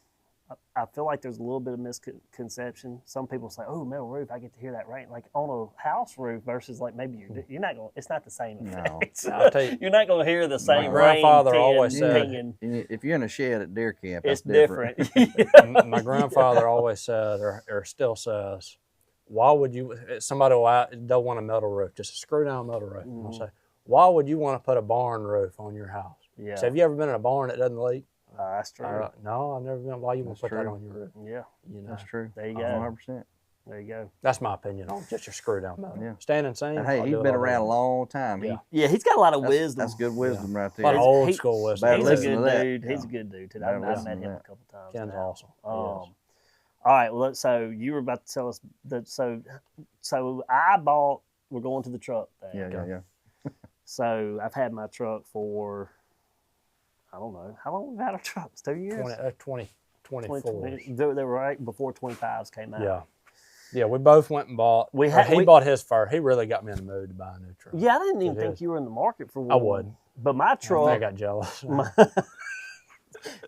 I feel like there's a little bit of misconception. Some people say, "Oh, metal roof, I get to hear that rain." Like on a house roof versus like maybe you're not going. It's not the same effect. No. I'll tell you, you're not going to hear the same. My grandfather rain always said, if you're in a shed at deer camp, it's that's different. My grandfather always said, or still says, "Why would you? Somebody they'll want a metal roof, just a screw down metal roof." And I'll say, "Why would you want to put a barn roof on your house?" Yeah. So have you ever been in a barn that doesn't leak? That's true. No, I've never been. Why you want to put that on your roof? Yeah. That's true. There you go. 100%. There you go. That's my opinion on just your screw down metal. Yeah. Standing seam. And hey, he's been around a long time. Yeah, he's got a lot of wisdom. That's good wisdom right there. A lot of old school wisdom. He's a good dude. He's a good dude. I've met him a couple times. Ken's awesome. All right. Well, so you were about to tell us that. So I bought. We're going to the truck thing. Yeah. So I've had my truck for. I don't know. How long we've had our trucks? 2 years? 24. They were right before 25s came out. Yeah, we both went and bought. He bought his first. He really got me in the mood to buy a new truck. Yeah, I didn't even think you were in the market for one. I would. But my truck. I got jealous.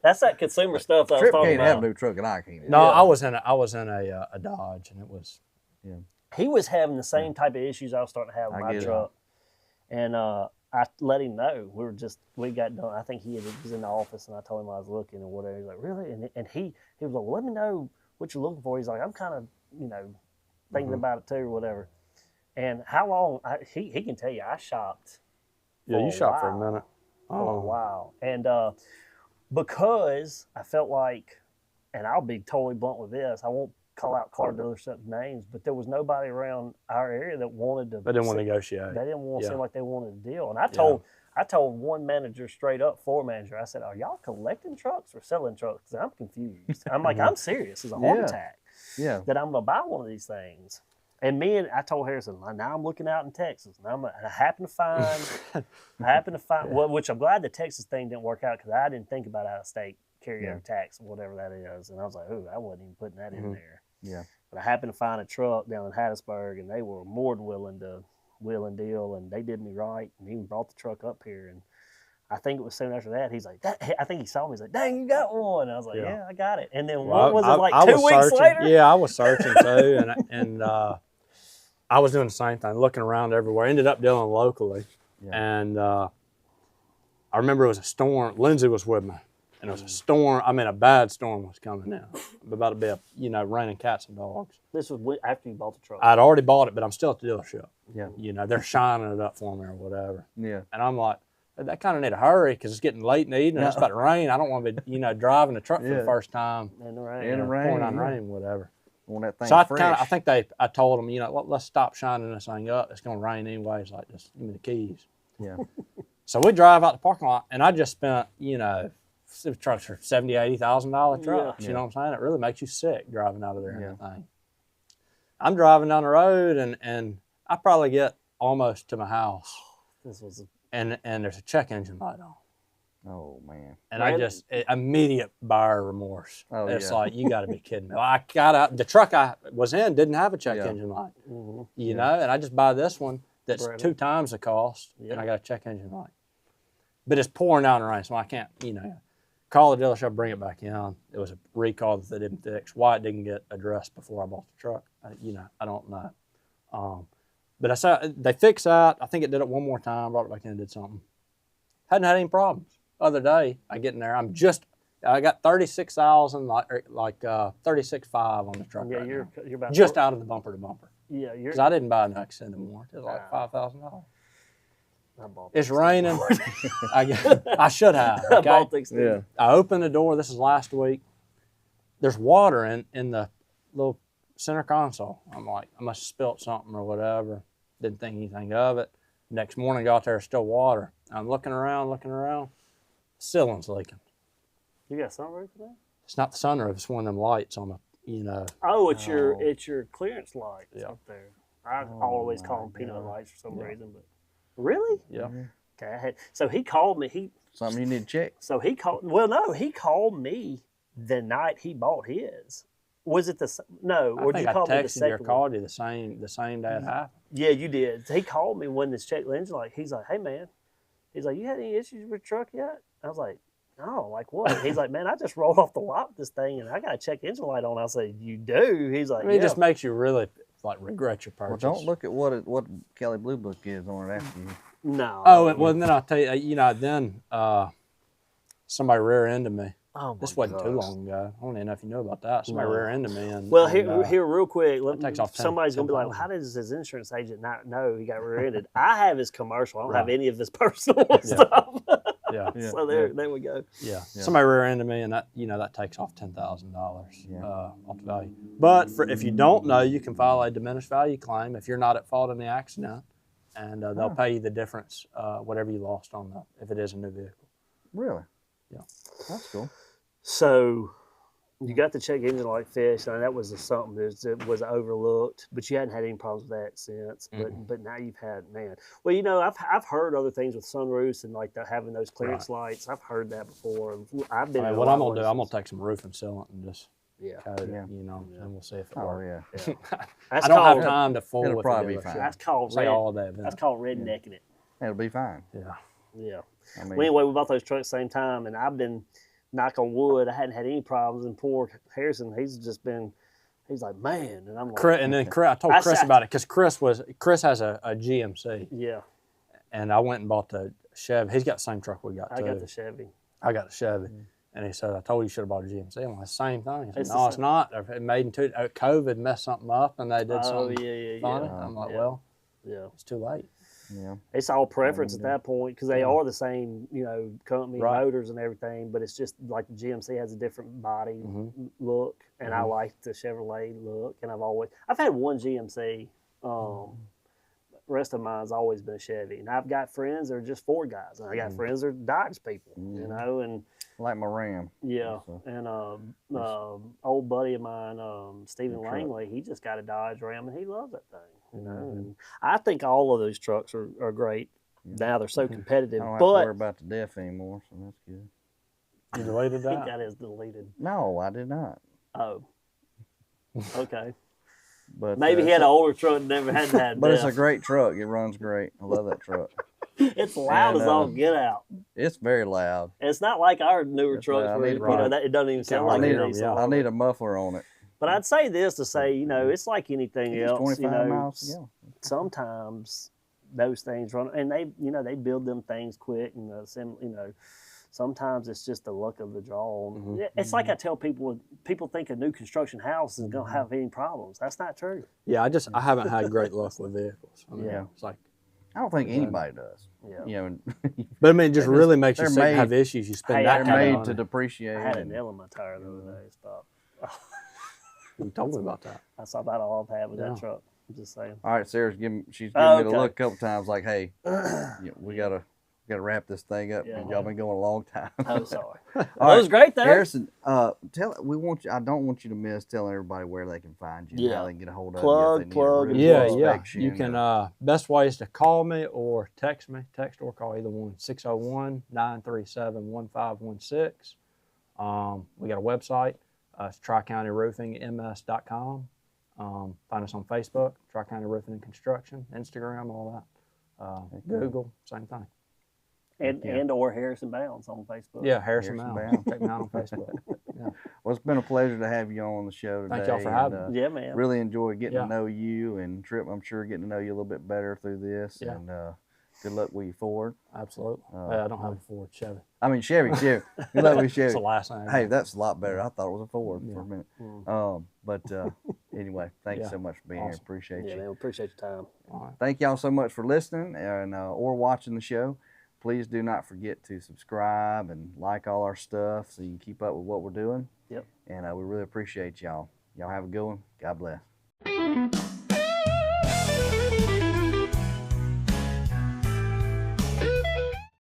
That's that consumer stuff that I was Tripp talking can't about. have a new truck and I can't. No, I was in a Dodge, and it was. Yeah. He was having the same type of issues I was starting to have with my truck. And I let him know. We got done. I think he was in the office, and I told him I was looking or whatever. He's like, really? And he was like, well, let me know what you're looking for. He's like, I'm kind of, thinking about it too or whatever. And how long, he can tell you, I shopped. Yeah, you shopped for a minute. For a while. And because I felt like, and I'll be totally blunt with this, I won't call out car dealership names, but there was nobody around our area that wanted to. They didn't want to negotiate. They didn't want to seem like they wanted a deal. And I told one manager straight up, floor manager, I said, "Are y'all collecting trucks or selling trucks? Because I'm confused." I'm like, I'm serious. It's a heart attack. Yeah. That I'm gonna buy one of these things. And I told Harrison, now I'm looking out in Texas, and I happen to find, well, which I'm glad the Texas thing didn't work out because I didn't think about out of state carryover tax, whatever that is, and I was like, ooh, I wasn't even putting that in there. Yeah. But I happened to find a truck down in Hattiesburg, and they were more than willing to wheel and deal, and they did me right, and even brought the truck up here, and I think it was soon after that. He's like, I think he saw me. He's like, dang, you got one. And I was like, Yeah. yeah, I got it. And then Well, what was it like I 2 was weeks searching. later? Yeah, I was searching too, and I was doing the same thing, looking around everywhere. Ended up dealing locally, and I remember it was a storm. Lindsay was with me, and it was a storm. I mean, a bad storm was coming in, about to be raining cats and dogs. This was after you bought the truck. I'd already bought it, but I'm still at the dealership. Yeah. They're shining it up for me or whatever. Yeah. And I'm like, I kind of need to hurry because it's getting late in the evening. It's about to rain. I don't want to be, driving the truck for the first time. In the rain. In the rain. Pouring on rain, whatever. Want that thing So fresh. I think I told them, let's stop shining this thing up. It's going to rain anyways. Like, just give me the keys. Yeah. So we drive out the parking lot, and I just spent, trucks are $70,000, $80,000 trucks. You know what I'm saying? It really makes you sick driving out of there in that thing. I'm driving down the road, and I probably get almost to my house, and there's a check engine light on. Oh man. And I just immediate buyer remorse. Oh, it's yeah. like, you got to be kidding me. I got out. The truck I was in didn't have a check engine light. You know, and I just buy this one that's 2 times the cost, and I got a check engine light. But it's pouring down the rain, so I can't, call the dealership, bring it back in. It was a recall that they didn't fix. Why it didn't get addressed before I bought the truck, I don't know. But I saw they fixed that. I think it did it one more time, brought it back in and did something. Hadn't had any problems. Other day, I get in there. I got 36,000, like 36.5 on the truck. Yeah, right you're about just out of the bumper to bumper. Yeah, you're. Because I didn't buy an extended warranty. It was like $5,000. I bought It's raining. I should have. I Okay? bought the extended. I opened the door. This is last week. There's water in the little center console. I'm like, I must have spilt something or whatever. Didn't think anything of it. Next morning, got there, still water. I'm looking around. Ceiling's leaking. You got sunroof in there? It's not the sunroof. It's one of them lights on the, Oh, it's your clearance lights Yeah. up there. I always call them peanut lights for some reason, but really? Yeah. Okay. So he called me. Something you need to check. So he called. Well, no, he called me the night he bought his. Was it no? I Or did think you I call me the texted you or second one? called you the same day it happened. Yeah, you did. He called me when this check engine light. He's like, "Hey man," he's like, "You had any issues with your truck yet?" I was like, "No, like what?" He's like, "Man, I just rolled off the lot with this thing and I got a check engine light on." I said, "You do?" He's like, I mean, it just makes you really regret your Well, purchase. don't look at what Kelly Blue Book is on it after you. No. Oh, well, and then I'll tell you, then somebody rear-ended me. Oh my This wasn't too gosh. long ago. I don't even know if you know about that. Somebody No. rear-ended me. And, Well, and, here, real quick. takes off 10 somebody's gonna be like, 10,000. "How does his insurance agent not know he got rear-ended?" I have his commercial. I don't have Right. any of his personal stuff. Yeah. Yeah. So there we go. Yeah. Somebody rear-ended me, and that that takes off $10,000 off the value. But if you don't know, you can file a diminished value claim if you're not at fault in the accident, and they'll pay you the difference, whatever you lost on if it is a new vehicle. Really? Yeah. That's cool. So you got the check engine light fixed, and that was something that was overlooked, but you hadn't had any problems with that since. But now you've had, man. Well, I've heard other things with sunroofs and like having those clearance lights. I've heard that before. I've been. What I'm gonna do, I'm gonna take some roof and sealant and just coat it, Yeah. and we'll see if it Oh works. yeah. That's I don't called, have time to fool it'll with probably the be fine. dealership. That's called Say red. all day. That's called rednecking it. It'll be fine. Yeah. Yeah. I mean, Well, anyway, we bought those trucks at the same time, and I've been, knock on wood, I hadn't had any problems. And poor Harrison, he's like, man, and I'm like, I told Chris about it because Chris has a GMC, yeah, and I went and bought the Chevy. He's got the same truck we got too. I got the Chevy. I got the Chevy, and he said, "I told you you should have bought a GMC." I'm like, "Same thing." He said, It's the "No, it's same. not. It made into COVID messed something up, and they did Oh, something yeah. funny." I'm like, Yeah. "Well, Yeah. it's too late." yeah. It's all preference at that point because they are the same, company, Right. motors and everything, but it's just like the GMC has a different body look, and I like the Chevrolet look, and I've had one GMC. Rest of mine's always been a Chevy, and I've got friends that are just Ford guys, and I got friends that are Dodge people, and Like my Ram. yeah, So- and old buddy of mine, Stephen truck. Langley, he just got a Dodge Ram, and he loves that thing. And I think all of those trucks are great. Now they're so competitive, I don't have to but worry about the deaf anymore, so that's good. You deleted I that? think that is deleted. No, I did not. Oh, okay. But Maybe he had an older truck and never had that. But it's a great truck. It runs great. I love that truck. It's loud And, as all get out. It's very loud. And it's not like our newer That's trucks right. I where need- you know, right. that, it doesn't even sound I like need it them, needs yeah. to I alarm. need a muffler on it. But I'd say this to say, you know, it's like anything It's else. 25 You know, miles to go. sometimes those things run, and they, you know, they build them things quick, and you know, sometimes it's just the luck of the draw. Mm-hmm. It's like I tell people, people think a new construction house is going to have any problems. That's not true. Yeah, I haven't had great luck with vehicles. I mean, Yeah. it's like, I don't think anybody does. Yeah. You know, but I mean, it just They're really makes you they're sick to made- have issues. You spend Hey, that I they're kind made of to money. depreciate. I had a and- nail in my tire the other day. Stop. You told me about that. That's about all I've had with Yeah. that truck. I'm just saying. All right, Sarah's she's giving Oh, me the okay. look a couple times, like, "Hey, we gotta wrap this thing up. Yeah. Y'all been going a long time." Oh, sorry. All That was right, great though. Harrison, I don't want you to miss telling everybody where they can find you, and Yeah. how they can get a hold of Plug, you. If they plug, need a Yeah, roof yeah. inspection You can, or- best way is to call me or text me. Text or call, either one, 601-937-1516. We got a website. It's tricountyroofingms.com. Find us on Facebook, Tri-County Roofing and Construction, Instagram, all that. Google, same thing. And or Harrison Bounds on Facebook. Yeah, Harrison Harrison Mound. Bound. Check me out on Facebook. Yeah. Well, it's been a pleasure to have you on the show today. Thank y'all for and, having me. Yeah, man. Really enjoyed getting Yeah. to know you, and Tripp, I'm sure getting to know you a little bit better through this. Yeah. And good luck with you forward. Absolutely. I don't have a Ford Chevy. I mean, Chevy. Good luck with It's Chevy. the last thing. Hey, that's a lot better. I thought it was a Ford for a minute. Mm. But anyway, thank you Yeah. so much for being here. Awesome. Appreciate Yeah, you. man. We appreciate your time. All right. Thank y'all so much for listening and or watching the show. Please do not forget to subscribe and like all our stuff so you can keep up with what we're doing. Yep. And we really appreciate y'all. Y'all have a good one. God bless.